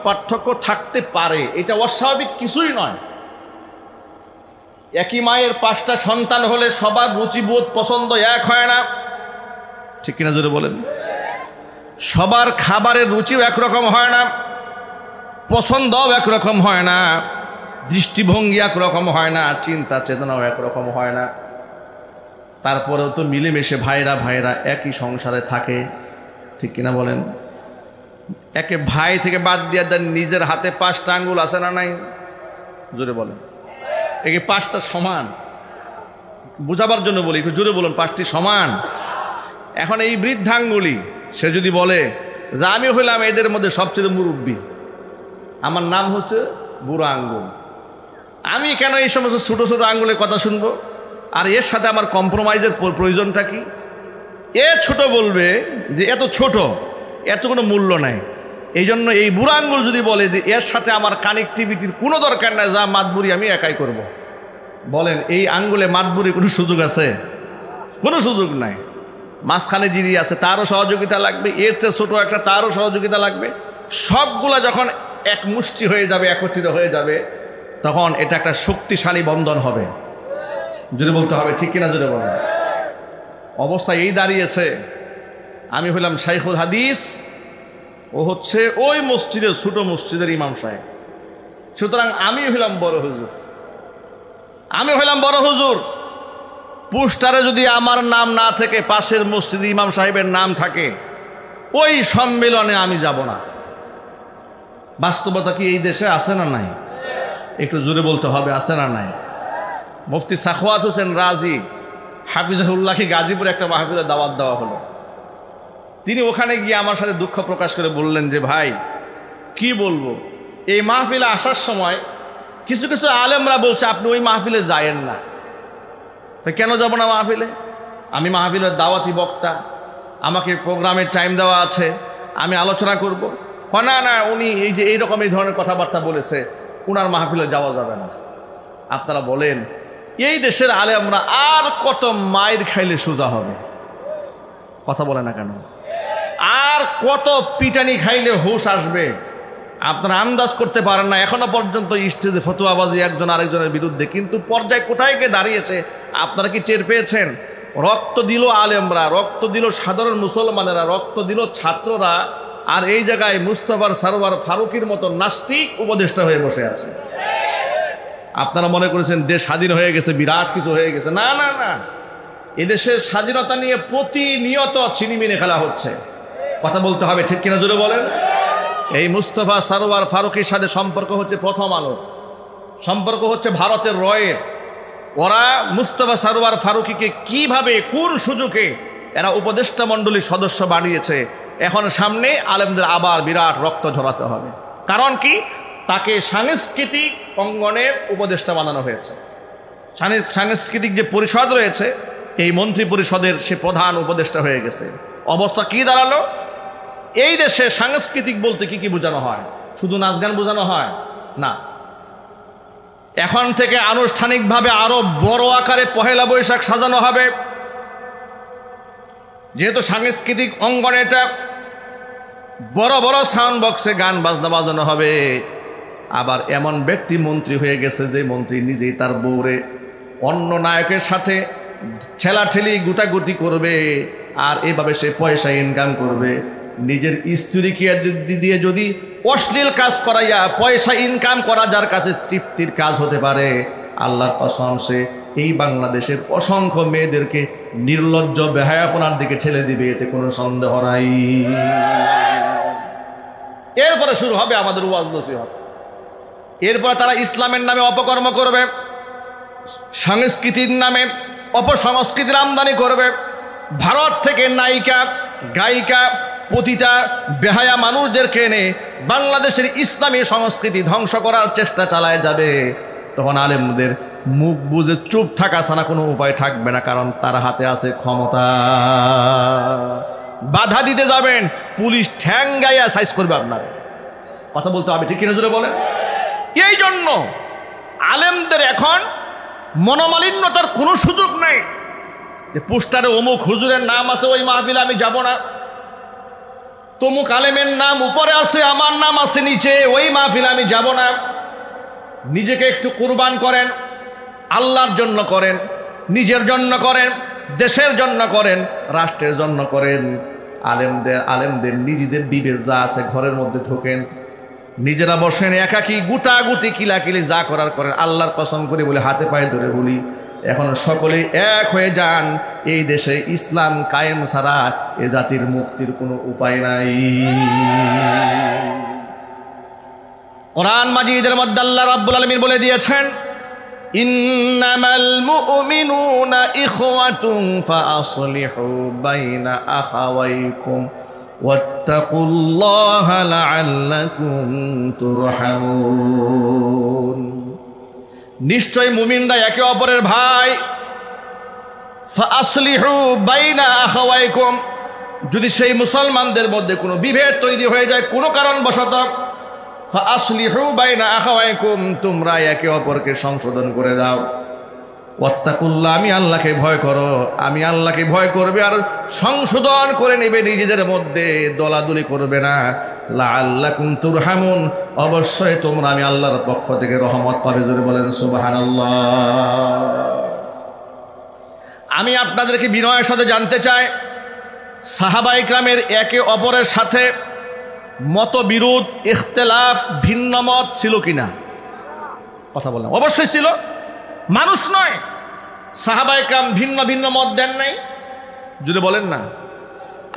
পার্থক্য থাকতে পারে, এটা অস্বাভাবিক কিছুই নয়। একই মায়ের 5টা সন্তান হলে সবার রুচিবোধ পছন্দ এক হয় না, ঠিক কিনা জোরে বলেন। সবার খাবারের রুচিও একরকম হয় না, পছন্দও একরকম হয় না, দৃষ্টিভঙ্গি একরকম হয় না, চিন্তা চেতনাও একরকম হয় না। তারপরেও তো মিলেমিশে ভাইরা একই সংসারে থাকে, ঠিক কিনা বলেন। একে ভাই থেকে বাদ দিয়ে দেন, নিজের হাতে 5টা আঙ্গুল আছে না নাই? জোরে বলেন। একে 5টা সমান, বোঝাবার জন্য বলি, একটু জোরে বলুন, 5টি সমান। এখন এই বৃদ্ধাঙ্গুলি সে যদি বলে যে আমি হইলাম এদের মধ্যে সবচেয়ে মুরব্বী, আমার নাম হচ্ছে বুড়ো আঙ্গুল, আমি কেন এই সমস্ত ছোটো ছোটো আঙ্গুলের কথা শুনবো? আর এর সাথে আমার কম্প্রোমাইজের প্রয়োজনটা কি? এ ছোট বলবে যে এত ছোট, এত কোনো মূল্য নাই। এই জন্য এই বুড়ো আঙ্গুল যদি বলে যে এর সাথে আমার কানেক্টিভিটির কোনো দরকার নাই, যা মাতবুরি আমি একাই করব, বলেন এই আঙ্গুলে মাতবুরি কোনো সুযোগ আছে? কোনো সুযোগ নাই। মাঝখানে যিনি আছে তারও সহযোগিতা লাগবে, এর চেয়ে ছোটো একটা তারও সহযোগিতা লাগবে। সবগুলা যখন এক মুষ্টি হয়ে যাবে, একত্রিত হয়ে যাবে, তখন এটা একটা শক্তিশালী বন্ধন হবে, যদি বলতে হবে ঠিক কিনা জোরে বলেন। অবস্থা এই দাঁড়িয়েছে, আমি হইলাম শাইখুল হাদিস, ও হচ্ছে ওই মসজিদের ছোট মসজিদের ইমাম সাহেব, সুতরাং আমি হইলাম বড় হুজুর। পোস্টারে যদি আমার নাম না থেকে পাশের মসজিদে ইমাম সাহেবের নাম থাকে, ওই সম্মেলনে আমি যাব না। বাস্তবতা কি এই দেশে আছে না নাই? একটু জোরে বলতে হবে, আছে না নাই? মুফতি সাখাওয়াত হোসেন রাজি হাফিজাহুল্লাহকে গাজীপুরে একটা মাহফিলে দাওয়াত দেওয়া হলো। তিনি ওখানে গিয়ে আমার সাথে দুঃখ প্রকাশ করে বললেন যে ভাই কি বলবো, এই মাহফিলে আসার সময় কিছু কিছু আলেমরা বলছে আপনি ওই মাহফিলে যায়েন না। কেন যাব না মাহফিলে? আমি মাহফিলের দাওয়াতি বক্তা, আমাকে প্রোগ্রামের টাইম দেওয়া আছে, আমি আলোচনা করব। না না, উনি এই যে এইরকম এই ধরনের কথাবার্তা বলেছে, উনার মাহফিলে যাওয়া যাবে না। আপনারা বলেন এই দেশের আলেমরা আর কত মাইর খাইলে সোজা হবে? কথা বলে না কেন? আর কত পিটানি খাইলে হুঁশ আসবে? আপনারা আন্দাজ করতে পারেন না। এখনো পর্যন্ত স্টেজে ফতোয়াবাজি একজন আরেকজনের বিরুদ্ধে, কিন্তু পর্যায়ে কোথায় গিয়ে দাঁড়িয়েছে আপনারা কি টের পেয়েছেন? রক্ত দিল আলেমরা, রক্ত দিল সাধারণ মুসলমানেরা, রক্ত দিল ছাত্ররা, আর এই জায়গায় মুস্তাফার সারোয়ার ফারুকির মতো নাস্তিক উপদেষ্টা হয়ে বসে আছে। আপনারা মনে করেছেন দেশ স্বাধীন হয়ে গেছে, বিরাট কিছু হয়ে গেছে। না না না, এদেশের স্বাধীনতা নিয়ে প্রতিনিয়ত ছিনিমিনি খেলা হচ্ছে। কথা বলতে হবে ঠিক কিনা জোরে বলেন। এই মুস্তাফা সারোয়ার ফারুকির সাথে সম্পর্ক হচ্ছে প্রথম আলো, সম্পর্ক হচ্ছে ভারতের রয়ের। ওরা মুস্তাফা সারোয়ার ফারুকিকে কিভাবে, কোন সুযোগে এরা উপদেষ্টা মণ্ডলীর সদস্য বানিয়েছে। এখন সামনে আলেমদের আবার বিরাট রক্ত ঝরাতে হবে। কারণ কি? তাকে সাংস্কৃতিক অঙ্গনের উপদেষ্টা বানানো হয়েছে। সাংস্কৃতিক যে পরিষদ রয়েছে, এই মন্ত্রী পরিষদের সে প্রধান উপদেষ্টা হয়ে গেছে। অবস্থা কি দাঁড়ালো? এই দেশে সাংস্কৃতিক বলতে কি কি বোঝানো হয়? শুধু নাচ গান বোঝানো হয় না, এখন থেকে আনুষ্ঠানিকভাবে আরো বড় আকারে পহেলা বৈশাখ সাজানো হবে। যেহেতু সাংস্কৃতিক অঙ্গনে এটা বড় বড় সাউন্ড বক্সে গান বাজনা বাজানো হবে। আবার এমন ব্যক্তি মন্ত্রী হয়ে গেছে যে মন্ত্রী নিজেই তার বউরে অন্য নায়কের সাথে ঠেলাঠেলি গুটাগুটি করবে, আর এভাবে সে পয়সা ইনকাম করবে। নিজের স্ত্রীকে দিয়ে যদি অশ্লীল কাজ করাইয়া পয়সা ইনকাম করা যার কাছে তৃপ্তির কাজ হতে পারে, আল্লাহর কসম সে এই বাংলাদেশের অসংখ্য মেয়েদেরকে নির্লজ্জ বেহায়াপনার দিকে ঠেলে দিবে, এতে কোনো সন্দেহ নাই। এরপরে শুরু হবে আমাদের ওয়াজ নসিহত। এরপরে তারা ইসলামের নামে অপকর্ম করবে, সংস্কৃতির নামে অপসংস্কৃতির আমদানি করবে। ভারত থেকে নায়িকা, গায়িকা, পতিতা, বেহায়া মানুষদেরকে এনে বাংলাদেশের ইসলামী সংস্কৃতি ধ্বংস করার চেষ্টা চালায় যাবে। তখন আলেমদের মুখ বুজে চুপ থাকা ছাড়া কোনো উপায় থাকবে না, কারণ তার হাতে আছে ক্ষমতা। বাধা দিতে যাবেন, পুলিশ ঠ্যাং গাইয়া সাইজ করবে আপনার। কথা বলতে হবে, ঠিক কিনা জোরে বলেন? এই জন্য আলেমদের এখন মনোমালিন্যতার কোনো সুযোগ নাই যে পোস্টারে অমুক হুজুরের নাম আছে, ওই মাহফিলে আমি যাব না। তমুক আলেমের নাম উপরে আছে, আমার নাম আছে নিচে, ওই মাহফিলে আমি যাব না। নিজেকে একটু কুরবান করেন, আল্লাহর জন্য করেন, নিজের জন্য করেন, দেশের জন্য করেন, রাষ্ট্রের জন্য করেন। আলেমদের নিজেদের বিবেক যা আছে ঘরের মধ্যে ঢোকেন, নিজেরা বসেন একাকি গুটাগুটি কিলাকিলি যা করার করেন। আল্লাহর কসম করে বলে, হাতে পায়ে ধরে বলি, এখন সকলে এক হয়ে যান। এই দেশে ইসলাম কায়েম ছাড়া এ জাতির মুক্তির কোনো উপায় নাই। কোরআন মাজিদের মধ্যে আল্লাহ রাব্বুল আলামিন বলে দিয়েছেন, ইন্নামাল মুমিনুনা ইখওয়াতুন ফাআসলিহু বাইনা আখাওয়াইকুম ওয়াত্তাকুল্লাহা লাআল্লাকুম তুরহামুন। নিশ্চয় মুমিনরা একে অপরের ভাই। ফাআসলিহু বাইনা আখাওয়াইকুম, যদি সেই মুসলমানদের মধ্যে কোনো বিভেদ তৈরি হয়ে যায় কোনো কারণবশত, ফাআসলিহু বাইনা আখাওয়াইকুম, তোমরা একে অপরকে সংশোধন করে দাও। ওয়াত্তাকুল্লাহ, আমি আল্লাহকে ভয় করো। আমি আল্লাহকে ভয় করবে আর সংশোধন করে নেবে, নিজেদের মধ্যে দলাদলি করবে না। লাআল্লাকুম তুরহামুন, অবশ্যই তোমরা আমি আল্লাহর পক্ষ থেকে রহমত পাবে। জোরে বলেন সুবহানাল্লাহ। আমি আপনাদেরকে বিনয়ের সাথে জানতে চাই, সাহাবা ইকরামের একে অপরের সাথে মতবিরোধ, ইখতিলাফ, ভিন্ন মত ছিল কিনা? কথা বললাম, অবশ্যই ছিল। মানুষ নয়, সাহাবা ইকরাম ভিন্ন ভিন্ন মত দেন নাই। জুড়ে বলেন না।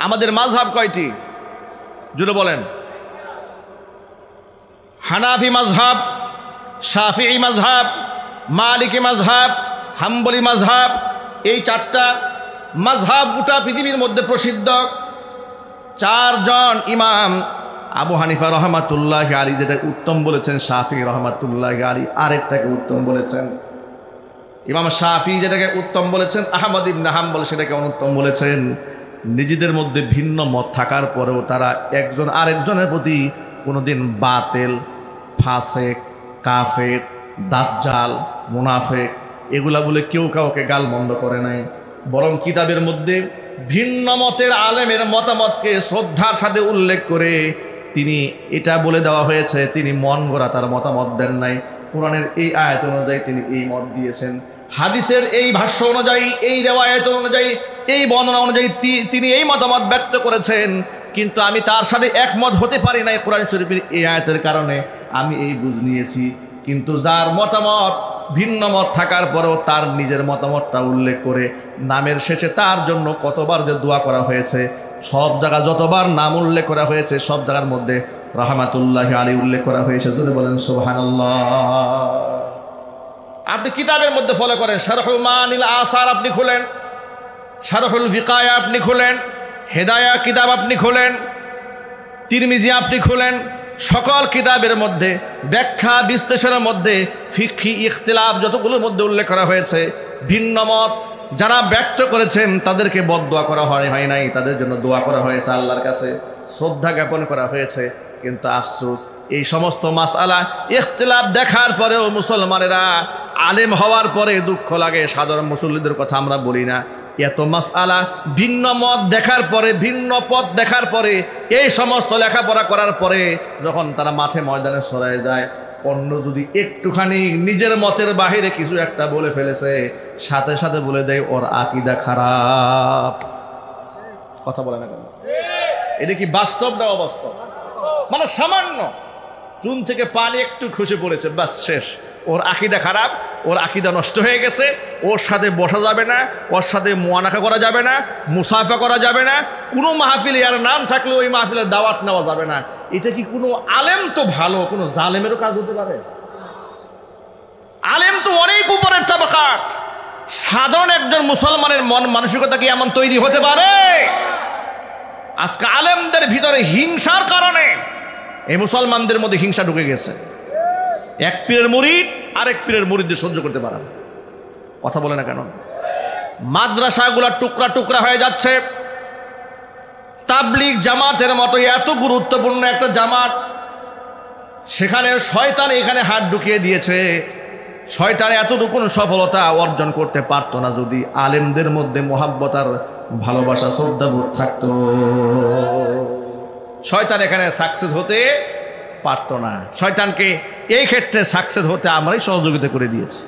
আমাদের মাযহাব কয়টি? জুড়ে বলেন। হানাফি মাযহাব, শাফিঈ মাযহাব, মালিকি মাযহাব, হাম্বলি মাযহাব, এই চারটা মাযহাব গোটা পৃথিবীর মধ্যে প্রসিদ্ধ। চারজন ইমাম, আবু হানিফা রহমাতুল্লাহি আলাইহি যেটা উত্তম বলেছেন, শাফিঈ রহমাতুল্লাহি আলাইহি আরেকটাকে উত্তম বলেছেন। ইমাম শাফিঈ যেটাকে উত্তম বলেছেন, আহমদ ইবনে হাম্বল সেটাকে অনুত্তম বলেছেন। নিজেদের মধ্যে ভিন্ন মত থাকার পরেও তারা একজন আরেকজনের প্রতি কোনোদিন বাতিল, ফাসেক, কাফের, দাজ্জাল, মুনাফিক এগুলা বলে কেউ কাউকে গালমন্দ করে নাই। বরং কিতাবের মধ্যে ভিন্ন মতের আলেমের মতামতকে শ্রদ্ধার সাথে উল্লেখ করে তিনি এটা বলে দেওয়া হয়েছে, তিনি মন গড়া তার মতামত দেন নাই। কোরআনের এই আয়াত অনুযায়ী তিনি এই মত দিয়েছেন, হাদিসের এই ভাষ্য অনুযায়ী, এই রিওয়ায়াত অনুযায়ী, এই বর্ণনা অনুযায়ী তিনি এই মতামত ব্যক্ত করেছেন। কিন্তু আমি তার সাথে একমত হতে পারি না কোরআন শরীফের এই আয়াতের কারণে, আমি এই বুঝ নিয়েছি। কিন্তু যার মতামত ভিন্ন মত থাকার পরেও তার নিজের মতামতটা উল্লেখ করে নামের শেষে তার জন্য কতবার যে দোয়া করা হয়েছে, সব জায়গা যতবার নাম উল্লেখ করা হয়েছে সব জায়গার মধ্যে রহমাতুল্লাহি আলাইহি উল্লেখ করা হয়েছে। যদি বলেন সুবহানাল্লাহ। আপনি কিতাবের মধ্যে ফলো করেন, শারহুল মানিল আসার আপনি খুলেন, শারহুল ভিকায়া আপনি খুলেন, হেদায়া কিতাব আপনি খুলেন, তিরমিজি আপনি খুলেন, সকল কিতাবের মধ্যে ব্যাখ্যা বিশ্লেষণের মধ্যে ফিকহি ইখতিলাফ যতগুলোর মধ্যে উল্লেখ করা হয়েছে, ভিন্ন মত যারা ব্যক্ত করেছেন তাদেরকে বদদোয়া করা হয় নাই, তাদের জন্য দোয়া করা হয়েছে, আল্লাহর কাছে শ্রদ্ধা জ্ঞাপন করা হয়েছে। কিন্তু আফসোস, এই সমস্ত মাসআলা ইখতিলাফ দেখার পরেও মুসলমানেরা আলেম হওয়ার পরে দুঃখ লাগে, সাধারণ মুসল্লিদের কথা আমরা বলি না, এত মাসআলা ভিন্ন মত দেখার পরে, ভিন্ন পথ দেখার পরে, এই সমস্ত লেখাপড়া করার পরে যখন তারা মাঠে ময়দানে সরায় যায়, অন্য যদি একটুখানি নিজের মতের বাহিরে কিছু একটা বলে ফেলেছে, সাথে সাথে বলে দেয় ওর আকীদা খারাপ। কথা বলে না কেন? এটা কি বাস্তব না অবাস্তব? মানে সামান্য চুন থেকে পানি একটু খসে পড়েছে, বাস শেষ, ওর আকীদা খারাপ, ওর আকীদা নষ্ট হয়ে গেছে, ওর সাথে বসা যাবে না, ওর সাথে মুআনাকা করা যাবে না, মুসাফা করা যাবে না, কোনো মাহফিলে আর নাম থাকলে ওই মাহফিলের দাওয়াত নেওয়া যাবে না। এটা কি কোনো আলেম তো ভালো, কোনো জালেমেরও কাজ হতে পারে? আলেম তো অনেক উপরের তাবাকাত, সাধারণ একজন মুসলমানের মন মানসিকতা কি এমন তৈরি হতে পারে? আজকে আলেমদের ভিতরে হিংসার কারণে এই মুসলমানদের মধ্যে হিংসা ঢুকে গেছে। এক পীরের মুরিদ আরেক পীরের মুরিদদের সহ্য করতে পারে না। কথা বলে না কেন? মাদ্রাসাগুলো টুকরা টুকরা হয়ে যাচ্ছে। তাবলিগ জামাতের মতো এত গুরুত্বপূর্ণ একটা জামাত, সেখানে শয়তান এখানে হাত ঢুকিয়ে দিয়েছে। শয়তান এতটুকু সফলতা অর্জন করতে পারত না যদি আলেমদের মধ্যে মোহাব্বত আর ভালোবাসা শ্রদ্ধাবোধ থাকতো। শয়তান এখানে সাকসেস হতে পারত না। শয়তানকে এই ক্ষেত্রে সাকসেস হতে আমরাই সহযোগিতা করে দিয়েছি।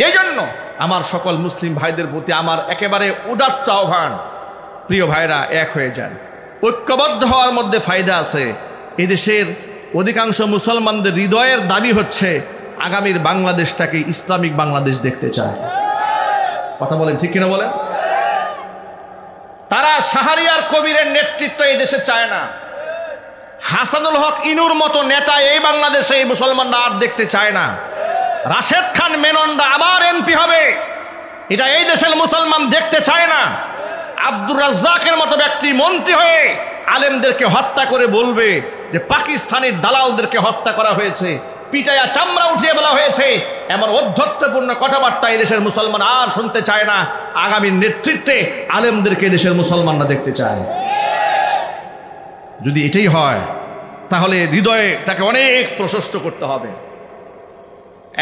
এই জন্য আমার সকল মুসলিম ভাইদের প্রতি আমার একেবারে উদাত্ত আহ্বান, প্রিয় ভাইরা, এক হয়ে যান। ঐক্যবদ্ধ হওয়ার মধ্যে ফায়দা আছে। এদেশের অধিকাংশ মুসলমানদের হৃদয়ের দাবি হচ্ছে আগামীর বাংলাদেশটাকে ইসলামিক বাংলাদেশ দেখতে চায়। কথা বলেন, ঠিক কিনা বলেন? তারা শাহরিয়ার কবিরের নেতৃত্ব এই দেশে চায় না। হাসানুল হক ইনুর মতো নেতা এই বাংলাদেশে এই মুসলমানরা আর দেখতে চায় না। রাশেদ খান মেননরা আবার এমপি হবে, এটা এই দেশের মুসলমান দেখতে চায় না। আব্দুর রাজ্জাকের মতো ব্যক্তি মন্ত্রী হয়ে আলেমদেরকে হত্যা করে বলবে যে পাকিস্তানি দালালদেরকে হত্যা করা হয়েছে, পিটাইয়া চামড়া উঠিয়ে বলা হয়েছে, এমন অধ্যত্বপূর্ণ কথাবার্তা এই দেশের মুসলমান আর শুনতে চায় না। আগামী নেতৃত্বে আলেমদেরকে দেশের মুসলমানরা দেখতে চায়। যদি এটাই হয় তাহলে হৃদয়টাকে অনেক প্রশস্ত করতে হবে,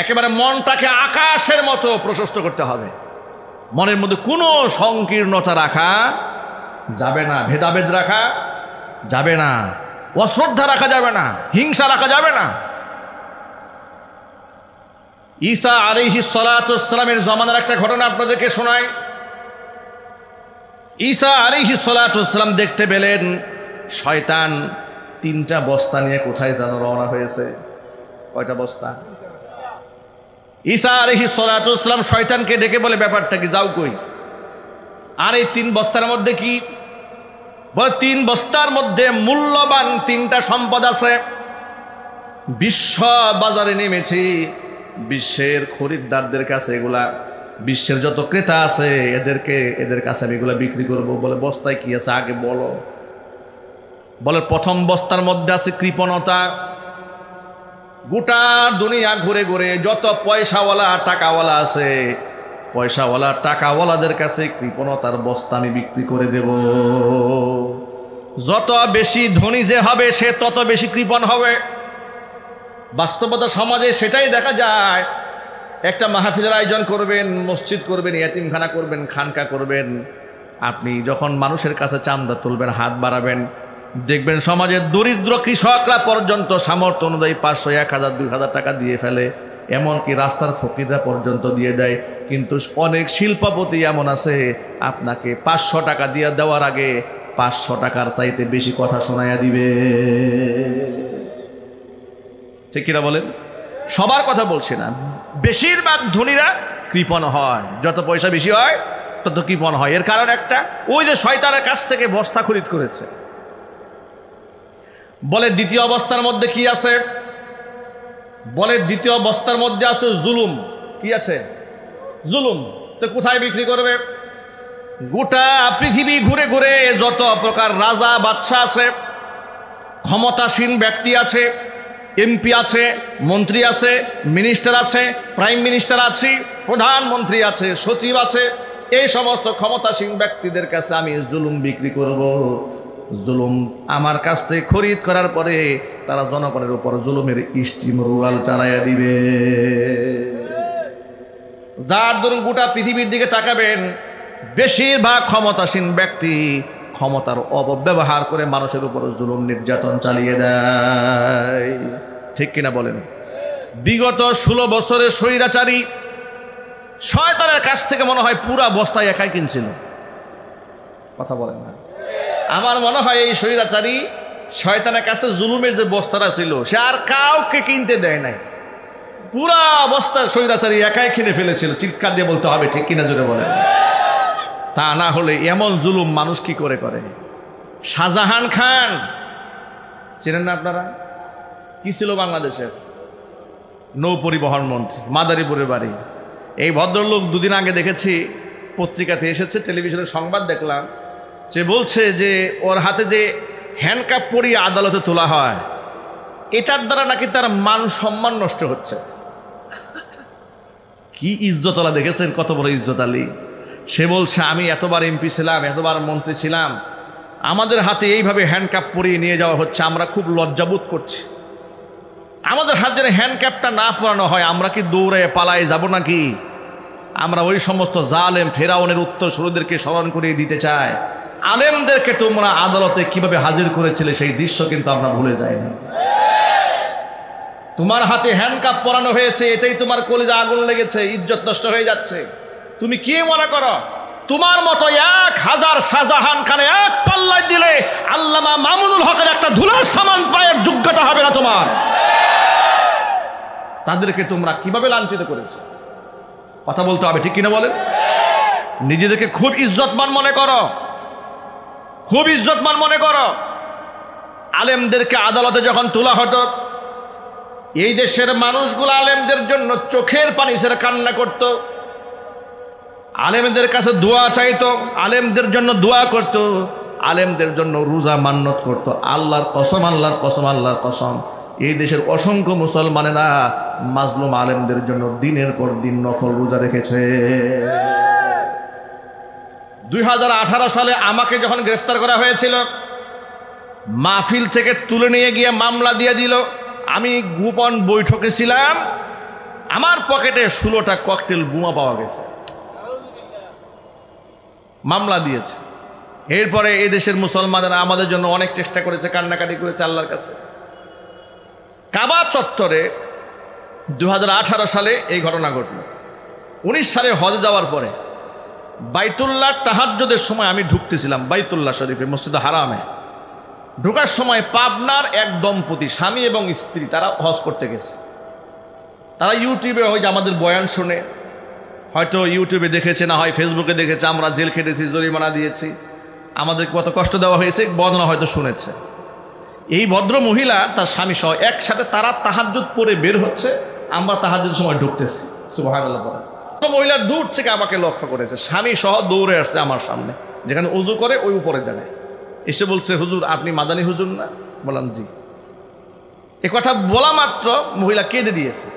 একেবারে মনটাকে আকাশের মতো প্রশস্ত করতে হবে। মনের মধ্যে কোনো সংকীর্ণতা রাখা যাবে না, ভেদাভেদ রাখা যাবে না, অশ্রদ্ধা রাখা যাবে না, হিংসা রাখা যাবে না। ঈসা আলাইহিস সালাতু ওয়াস সালামের জামানার একটা ঘটনা আপনাদেরকে শোনাই। ঈসা আলাইহিস সালাতু ওয়াস সালাম দেখতে পেলেন শয়তান 3টা বস্তা নিয়ে কোথায় যেন রওনা হয়েছে। কয়টা বস্তা? ঈসা আলাইহিস সালাতু ওয়াস সালাম শয়তানকে ডেকে বলে, ব্যাপারটা কি, যাও কই? আর এই 3 বস্তার মধ্যে কি? বলে 3 বস্তার মধ্যে মূল্যবান 3টা সম্পদ আছে। বিশ্ব বাজারে নেমেছি, বিশ্বের খরিদ্দারদের কাছে এগুলা, বিশ্বের যত ক্রেতা আছে এদের কাছে আমি এগুলা বিক্রি করব। বলে বস্তায় কি আছে আগে বলো। বলে প্রথম বস্তার মধ্যে আছে কৃপণতা। গোটা দুনিয়া ঘুরে ঘুরে যত পয়সাওয়ালা টাকাওয়ালা আছে, পয়সাওয়ালা টাকাওয়ালাদের কাছে কৃপণতার বস্তা আমি বিক্রি করে দেব। যত বেশি ধনী যে হবে সে তত বেশি কৃপণ হবে। বাস্তবতা সমাজে সেটাই দেখা যায়। একটা মাহফিলের আয়োজন করবেন, মসজিদ করবেন, ইয়াতিমখানা করবেন, খানকা করবেন, আপনি যখন মানুষের কাছে চাঁদা তুলবেন, হাত বাড়াবেন, দেখবেন সমাজের দরিদ্র কৃষকরা পর্যন্ত সামর্থ্য অনুযায়ী 500, 1000, 2000 টাকা দিয়ে ফেলে, এমনকি রাস্তার ফকিররা পর্যন্ত দিয়ে দেয়। কিন্তু অনেক শিল্পপতি এমন আছে আপনাকে 500 টাকা দিয়ে দেওয়ার আগে 500 টাকার চাইতে বেশি কথা শোনাইয়া দিবে। ঠিক কিনা বলেন? সবার কথা বলছি না, বেশিরভাগ ধনীরা কৃপণ হয়। যত পয়সা বেশি হয় তত কৃপণ হয়। এর কারণ একটা, ওই যে শয়তানের কাছ থেকে বস্তা খরিদ করেছে। বলে দ্বিতীয় অবস্থার মধ্যে কি আছে? বলে দ্বিতীয় অবস্থার মধ্যে আছে জুলুম। কি আছে? জুলুম। তো কোথায় বিক্রি করবে? গোটা পৃথিবী ঘুরে ঘুরে যত প্রকার রাজা বাদশা আছে ক্ষমতাসীন ব্যক্তি আছে, এমপি আছে, মন্ত্রী আছে, মিনিস্টার আছে, প্রাইম মিনিস্টার আছে, প্রধানমন্ত্রী আছে, সচিব আছে, এই সমস্ত ক্ষমতাসীন ব্যক্তিদের কাছে আমি জুলুম বিক্রি করব। জুলুম আমার কাছ থেকে খরিদ করার পরে তারা জনগণের উপর জুলুমের স্টিম রোলার চালাইয়া দিবে। যার দরুন গোটা পৃথিবীর দিকে তাকাবেন, বেশিরভাগ ক্ষমতাসীন ব্যক্তি ক্ষমতার অপব্যবহার করে মানুষের উপর জুলুম নির্যাতন চালিয়ে দেয়। ঠিক কিনা বলেন? বিগত 16 বছরের স্বৈরাচারী শয়তানের কাছ থেকে মনে হয় পুরা বস্তায় একাই কিনছিল। কথা বলেন না? আমার মনে হয় এই স্বৈরাচারী শয়তানের কাছে জুলুমের যে বস্তাটা ছিল সে আর কাউকে কিনতে দেয় নাই, পুরা বস্তা স্বৈরাচারী একাই কিনে ফেলেছিল। চিৎকার দিয়ে বলতে হবে, ঠিক কিনা জোরে বলেন? তা না হলে এমন জুলুম মানুষ কি করে করে? শাহজাহান খান চেনেন না আপনারা? কি ছিল বাংলাদেশের? নৌ পরিবহন মন্ত্রী, মাদারীপুরের বাড়ি। এই ভদ্রলোক দুদিন আগে দেখেছি পত্রিকাতে এসেছে, টেলিভিশনের সংবাদ দেখলাম, সে বলছে যে ওর হাতে যে হ্যান্ডকাপ পরিয়ে আদালতে তোলা হয়, এটার দ্বারা নাকি তার মান সম্মান নষ্ট হচ্ছে। কি ইজ্জত আলা দেখেছেন? কত বড় ইজ্জত আলী। সে বলছে আমি এতবার এমপি ছিলাম, এতবার মন্ত্রী ছিলাম, আমাদের হাতে এইভাবে হ্যান্ডকাপ পরিয়ে নিয়ে যাওয়া হচ্ছে, আমরা খুব লজ্জাবোধ করছি। আমাদের হাতে যেন হ্যান্ডকাপটা না পরানো হয়, আমরা কি দৌড়ে পালায় যাব নাকি? আমরা ওই সমস্ত জালেম ফেরাউনের উত্তরসূরিদেরকে স্মরণ করিয়ে দিতে চাই, আলেমদেরকে তোমরা আদালতে কিভাবে হাজির করেছিলে সেই দৃশ্য কিন্তু আমরা ভুলে যাই না। তোমার হাতে হ্যান্ডকাপ পরানো হয়েছে, এটাই তোমার কলিজা আগুন লেগেছে, ইজ্জত নষ্ট হয়ে যাচ্ছে। তুমি কি মনে করো তোমার মতো 1000 শাহজাহান খানে এক পাল্লায় দিলে আল্লামা মামুনুল হকের একটা ধুলার সমান পায়ের যোগ্যতা হবে না তোমার? তাদেরকে তোমরা কিভাবে লাঞ্ছিত করেছো? কথা বলতে হবে, ঠিক কিনা বলেন? নিজেদেরকে খুব ইজ্জতমান মনে করো, খুব ইজ্জতমান মনে করো। আলেমদেরকে আদালতে যখন তোলা হতো, এই দেশের মানুষগুলো আলেমদের জন্য চোখের পানি ছেড়ে কান্না করত, আলেমদের কাছে দোয়া চাইতো, আলেমদের জন্য দোয়া করত, আলেমদের জন্য রোজা মান্নত করত। আল্লাহর কসম, আল্লাহর কসম, আল্লাহর কসম, এই দেশের অসংখ্য মুসলমানেরা মাজলুম আলেমদের জন্য দিনের পর দিন নফল রোজা রেখেছে। 2018 সালে আমাকে যখন গ্রেফতার করা হয়েছিল, মাহফিল থেকে তুলে নিয়ে গিয়ে মামলা দিয়ে দিল। আমি গোপন বৈঠকে ছিলাম, আমার পকেটে 16টা ককটেল বোমা পাওয়া গেছে, মামলা দিয়েছে। এরপরে এই দেশের মুসলমানেরা আমাদের জন্য অনেক চেষ্টা করেছে, কান্নাকাটি করেছে আল্লাহর কাছে। কাবা চত্বরে 2018 সালে এই ঘটনা ঘটল। 19 সালে হজ যাওয়ার পরে বাইতুল্লাহ তাহাজ্জুদের সময় আমি ঢুকতেছিলাম বাইতুল্লাহ শরীফে, মসজিদে হারামে। ঢোকার সময় পাবনার এক দম্পতি, স্বামী এবং স্ত্রী, তারা হজ করতে গেছে। তারা ইউটিউবে হয়তো আমাদের বয়ান শুনে, হয়তো ইউটিউবে দেখেছে, না হয় ফেসবুকে দেখেছে, আমরা জেল খেটেছি, জরিমানা দিয়েছি, আমাদের কত কষ্ট দেওয়া হয়েছে, বর্ণনা হয়তো শুনেছে। এই ভদ্র মহিলা তার স্বামী সহ একসাথে তারা তাহাজ্জুদ পরে বের হচ্ছে, আমরা তাহাজ্জুদের সময় ঢুকতেছি। সুবহানাল্লাহ। মহিলা দূর থেকে আমাকে লক্ষ্য করেছে, স্বামী সহ দৌড়ে আসছে আমার সামনে, যেখানে উজু করে ওই উপরে জায়গায় এসে বলছে, হুজুর আপনি মাদানী হুজুর না? বললাম জি। এ কথা বলা মাত্র মহিলা কেঁদে দিয়েছে,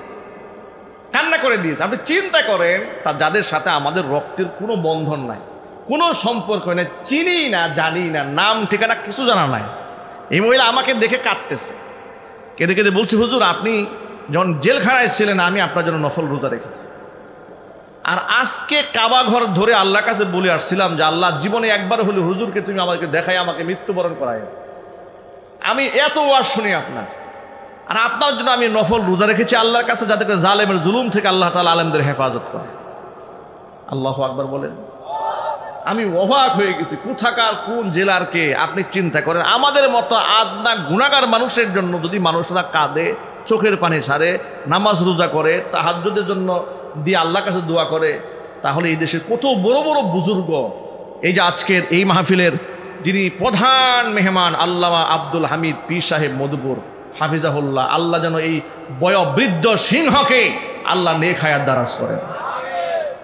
কান্না করে দিয়েছে। আপনি চিন্তা করেন, তা যাদের সাথে আমাদের রক্তের কোনো বন্ধন নাই, কোনো সম্পর্ক নেই, চিনি না, জানি না, নাম ঠিকানা কিছু জানা নাই, এই মহিলা আমাকে দেখে কাঁদতেছে, কেঁদে কেঁদে বলছে, হুজুর আপনি যখন জেলখানায় ছিলেন আমি আপনার জন্য নফল রোজা রেখেছি। আর আজকে কাবা ঘর ধরে আল্লাহর কাছে বলে আসছিলাম যে আল্লাহ, জীবনে একবার হলে হুজুরকে তুমি আমাকে দেখাই, আমাকে মৃত্যুবরণ করাই। আমি এত ওয়াজ শুনি আপনার, আর আপনার জন্য আমি নফল রোজা রেখেছি আল্লাহর কাছে, যাতে করে জালেমের জুলুম থেকে আল্লাহ তাআলা আলেমদের হেফাজত করে। আল্লাহু আকবার বলেন। আমি অবাক হয়ে গেছি, কোথাকার কোন জেলার কে। আপনি চিন্তা করেন, আমাদের মতো আদনা গুনাহগার মানুষের জন্য যদি মানুষরা কাঁদে, চোখের পানি ছাড়ে, নামাজ রোজা করে, তাহাজ্জুদের জন্য দিয়ে আল্লাহর কাছে দোয়া করে, তাহলে এই দেশের কত বড় বড় বুজুর্গ, এই যে আজকের এই মাহফিলের যিনি প্রধান মেহমান আল্লামা আব্দুল হামিদ পীর সাহেব মধুপুর হাফিজাহুল্লাহ, আল্লাহ যেন এই বয়োবৃদ্ধ সিংহকে আল্লাহ নেক হায়াত দারাজ করেন।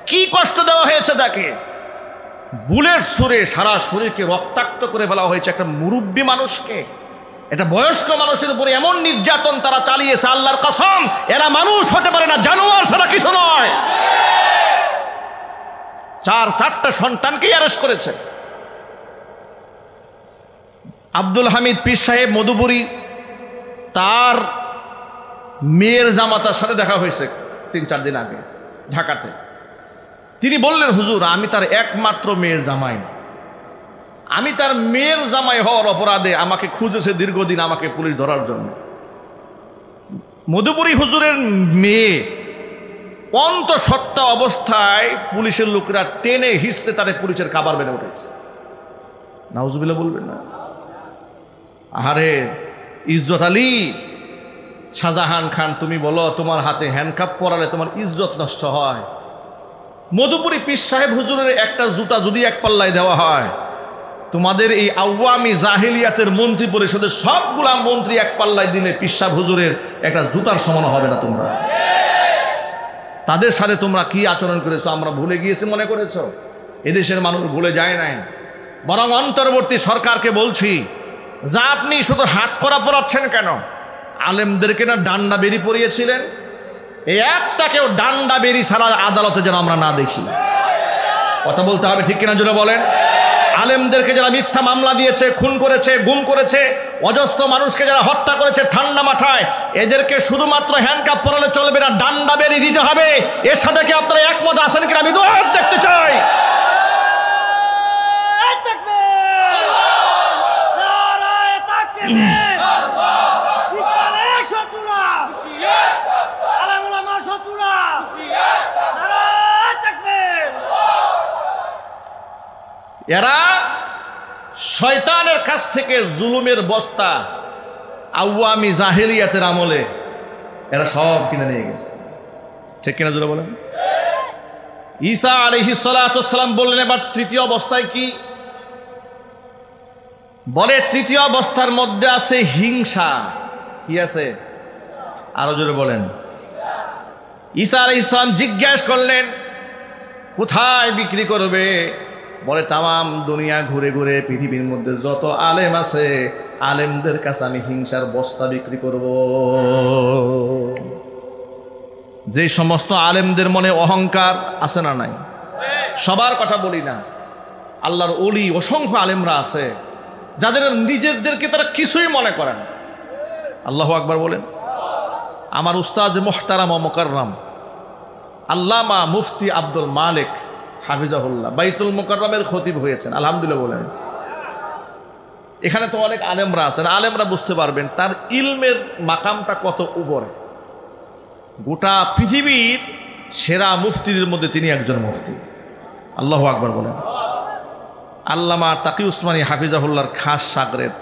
কি কষ্ট দেওয়া হয়েছে তাকে, বুলেট ছুঁড়ে সারা শরীরকে রক্তাক্ত করে ফেলা হয়েছে একটা মুরব্বী মানুষকে, এটা বয়স্ক মানুষের উপরে এমন নির্যাতন তারা চালিয়েছে, আল্লাহর কসম এরা মানুষ হতে পারে না, জানোয়ার ছাড়া কিছু নয়। 4-4টা সন্তানকে অ্যারেস্ট করেছে। আব্দুল হামিদ পীর সাহেব মধুপুরী, তার মেয়ের জামাতার সাথে দেখা হয়েছে 3-4 দিন আগে ঢাকাতে। তিনি বললেন, হুজুর আমি তার একমাত্র মেয়ের জামাই, আমি তার মেয়ের জামাই হওয়ার অপরাধে আমাকে খুঁজেছে দীর্ঘদিন, আমাকে পুলিশ ধরার জন্য। মধুপুরী হুজুরের মেয়ে অন্তঃসত্ত্বা অবস্থায় পুলিশের লোকেরা টেনে হিসড়ে তারে পুলিশের কাবার বেনে উঠেছে। নাউজুবিল্লাহ বলবেন না? আরে ইজ্জত আলী, শাহজাহান খান, তুমি বলো তোমার হাতে হ্যান্ডকাপ পরালে তোমার ইজ্জত নষ্ট হয়? মধুপুরী পীর সাহেব হুজুরের একটা জুতা যদি এক পাল্লায় দেওয়া হয়, তোমাদের এই আওয়ামী জাহিলিয়াতের মন্ত্রী পরিষদের সবগুলা মন্ত্রী এক পাল্লায় দিলে পীর সাহেব হুজুরের একটা জুতার সমান হবে না। তোমরা তাদের সাথে তোমরা কি আচরণ করেছো আমরা ভুলে গিয়েছি মনে করেছো? এদেশের মানুষ ভুলে যায় নাই। বরং অন্তর্বর্তী সরকারকে বলছি, যা আপনি শুধু হাত করা পড়াচ্ছেন কেন? আলেমদেরকে না ডান্ডা বেরি পরিয়েছিলেন, এই একটাকেও ডান্ডা বেরি ছাড়া আদালতে যেন আমরা না দেখি। কথা বলতে হবে, ঠিক কিনা জোরে বলেন? আলেমদেরকে যারা মিথ্যা মামলা দিয়েছে, খুন করেছে, গুম করেছে, অজস্র মানুষকে যারা হত্যা করেছে ঠান্ডা মাথায়, এদেরকে শুধুমাত্র হ্যান্ডকাপ পরালে চলবে না, ডান্ডা বেরি দিতে হবে। এর সাথে কি আপনারা একমত আছেন কিনা আমি দুহাত দেখতে চাই। এরা শয়তানের কাছ থেকে জুলুমের বস্তা আওয়ামী জাহেলিয়াতের আমলে এরা সব কিনে নিয়ে গেছে, ঠিক কিনা জোরে বলেন? ঈসা আলাইহিস সালাতু ওয়াস সালাম বললেন, এবার তৃতীয় অবস্থায় কি বলে? তৃতীয় অবস্থার মধ্যে আছে হিংসা। কি আছে? আরো জোরে বলেন। ঈসা আলাইহিস সালাম জিজ্ঞাসা করলেন, কোথায় বিক্রি করবে? বলে, তাম দুনিয়া ঘুরে ঘুরে পৃথিবীর মধ্যে যত আলেম আছে, আলেমদের কাছে আমি হিংসার বস্তা বিক্রি করব। যে সমস্ত আলেমদের মনে অহংকার আছে না নাই? সবার কথা বলি না, আল্লাহর ওলি অসংখ্য আলেমরা আছে যাদের নিজেদেরকে তারা কিছুই মনে করেন। আল্লাহু আকবার বলেন। আমার উস্তাদ মুহতারাম ও মুকাররম আল্লামা মুফতি আব্দুল মালিক হাফিজাহুল্লাহ বাইতুল মুকাররমের খতিব হয়েছেন, আলহামদুলিল্লাহ বলেন। এখানে তো অনেক আলেমরা আছেন, আলেমরা বুঝতে পারবেন তার ইলমের মাকামটা কত উপরে। গোটা পৃথিবীর সেরা মুফতিদের মধ্যে তিনি একজন মুফতি। আল্লাহু আকবার বলেন। আল্লামা তাকি উসমানী হাফিজাহুল্লাহর খাস শাগরেদ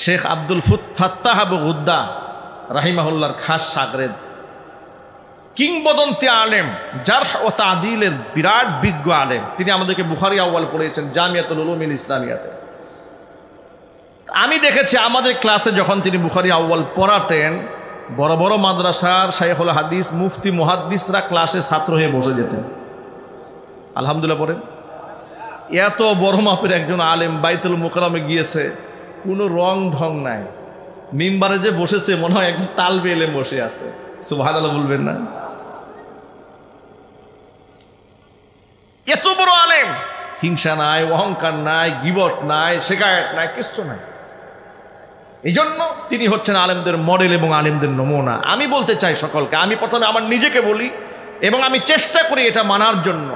শেখ আব্দুল ফাত্তাহ আবু গুদ্দা রাহিমাহুল্লাহর খাস শাগরেদ, কিংবদন্তি আলেম, জারহ ও তাদিলের বিরাট বিজ্ঞ আলেম। তিনি আমাদেরকে বুখারী আউয়াল পড়িয়েছেন জামিয়াতুল উলুমিল ইসলামিয়াতে। আমি দেখেছি আমাদের ক্লাসে যখন তিনি বুখারী আউয়াল পড়াতেন, বড় বড় মাদ্রাসার শাইখুল হাদিস, মুফতি, মুহাদ্দিসরা ক্লাসে ছাত্র হয়ে বসে যেতেন। আলহামদুলিল্লাহ পড়েন। এত বড় মাপের একজন আলেম বাইতুল মুকাররমে গিয়েছে, কোনো রং ঢং নাই, মিম্বারে যে বসেছে মনে হয় একজন তালবে এলেম বসে আছে। সুবহানাল্লাহ বলবেন না? এত বড় আলেম, হিংসা নাই, অহংকার নাই, গীবত নাই, শিকায়েত নাই, কিচ্ছু নাই। এই জন্য তিনি হচ্ছেন আলেমদের মডেল এবং আলেমদের নমুনা। আমি বলতে চাই সকলকে, আমি প্রথমে আমার নিজেকে বলি এবং আমি চেষ্টা করি এটা মানার জন্য,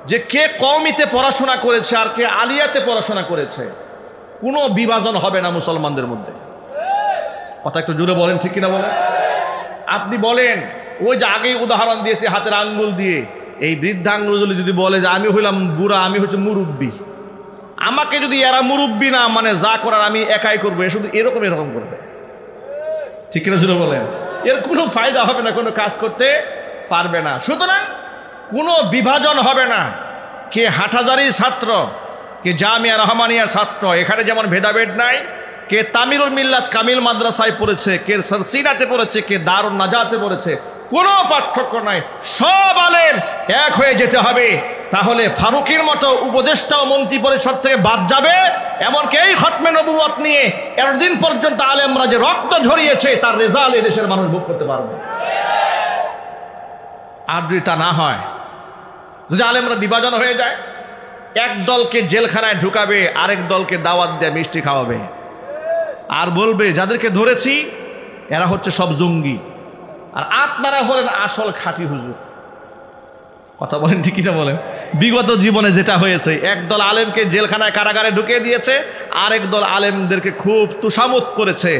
যে কে কওমিতে পড়াশোনা করেছে আর কে আলিয়াতে পড়াশোনা করেছে, কোনো বিভাজন হবে না মুসলমানদের মধ্যে। কথা একটু জোরে বলেন, ঠিক কিনা বলেন? আপনি বলেন, ওই যে আগেই উদাহরণ দিয়েছে হাতের আঙ্গুল দিয়ে, এই বৃদ্ধাঙ্গুল যদি বলে যে আমি হইলাম বুড়া, আমি হচ্ছে মুরব্বী, আমাকে যদি এরা মুরব্বী না মানে যা করার আমি একাই করবো, এ শুধু এরকম এরকম করবে, ঠিক কিনা জোরে বলেন? এর কোনো ফায়দা হবে না, কোনো কাজ করতে পারবে না। সুতরাং কোনো বিভাজন হবে না। কে হাটহাজারীর ছাত্র, কে জামিয়া রহমানিয়ার ছাত্র, এখানে যেমন ভেদাভেদ নাই। কে তামিরুল মিল্লাত কামিল মাদ্রাসায় পড়েছে, কে সরসিনাতে পড়েছে, কে দারুন নাজাতে পড়েছে, কোনো পার্থক্য নাই। সব আলেম এক হয়ে যেতে হবে। তাহলে ফারুকের মতো উপদেষ্টা ও মন্ত্রী পরিষদ থেকে বাদ যাবে। এমনকি এই খতমে নবুয়ত নিয়ে এতদিন পর্যন্ত আলেমরা যে রক্ত ঝরিয়েছে তার রেজাল্ট এই দেশের মানুষ ভোগ করতে পারবে। আর যদি তা না হয়, যদি আলেমরা বিভাজন হয়ে যায়, এক দলকে জেলখানায় ঢুকাবে, আরেক দলকে দাওয়াত দিয়ে মিষ্টি খাওয়াবে, আর বলবে যাদেরকে ধরেছি এরা হচ্ছে সব জঙ্গি, আর আপনারা হলেন আসল খাঁটি হুজুর। কথা বলেন ঠিক না বলেন? বিগত জীবনে যেটা হয়েছে, একদল আলেমকে জেলখানায় কারাগারে ঢুকিয়ে দিয়েছে, আরেক দল আলেমদেরকে খুব তুষামত করেছে,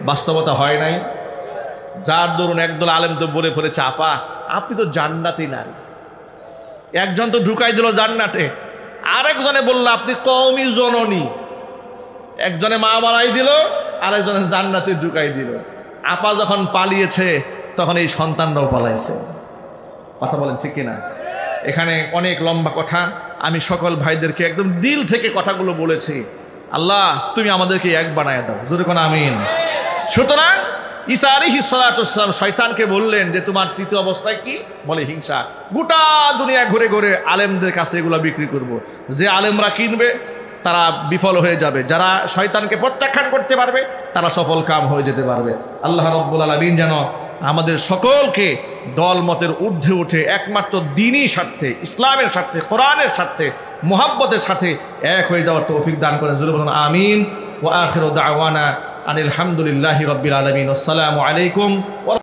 বাস্তবতা হয় নাই। যার দরুন একদল আলেম তো বলে ফেলেছে, আপা আপনি তো জান্নাতি নারী। একজন তো ঢুকাই দিল জান্নাতে, আরেকজনে বলল আপনি কওমি জননী। একজনে মা বানাই দিল, আরেকজনে জান্নাতে ঢুকাই দিল। আপা যখন পালিয়েছে তখন এই সন্তানরাও পালাইছে। কথা বলেন ঠিক কিনা? এখানে অনেক লম্বা কথা, আমি সকল ভাইদেরকে একদম দিল থেকে কথাগুলো বলেছি। আল্লাহ তুমি আমাদেরকে এক বানায় দাও, জোরে কোন আমিন। সুতরাং ঈসা আলাইহিস সালাতু ওয়াস সালাম শয়তানকে বললেন যে তোমার তৃতীয় অবস্থায় কি? বলে হিংসা। গোটা দুনিয়া ঘুরে ঘুরে আলেমদের কাছে এগুলো বিক্রি করব। যে আলেমরা কিনবে তারা বিফল হয়ে যাবে, যারা শয়তানকে প্রত্যাখ্যান করতে পারবে তারা সফল কাম হয়ে যেতে পারবে। আল্লাহ রাব্বুল আলামিন যেন আমাদের সকলকে দল মতের ঊর্ধ্বে উঠে একমাত্র দ্বীনি স্বার্থে, ইসলামের স্বার্থে, কোরআনের স্বার্থে, মুহাব্বতের সাথে এক হয়ে যাওয়ার তৌফিক দান করেন। জোরে বলুন আমিন। ওয়া আখিরু দাওয়ানা আনিল হামদুলিল্লাহি রাব্বিল আলামিন। আসসালামু আলাইকুম।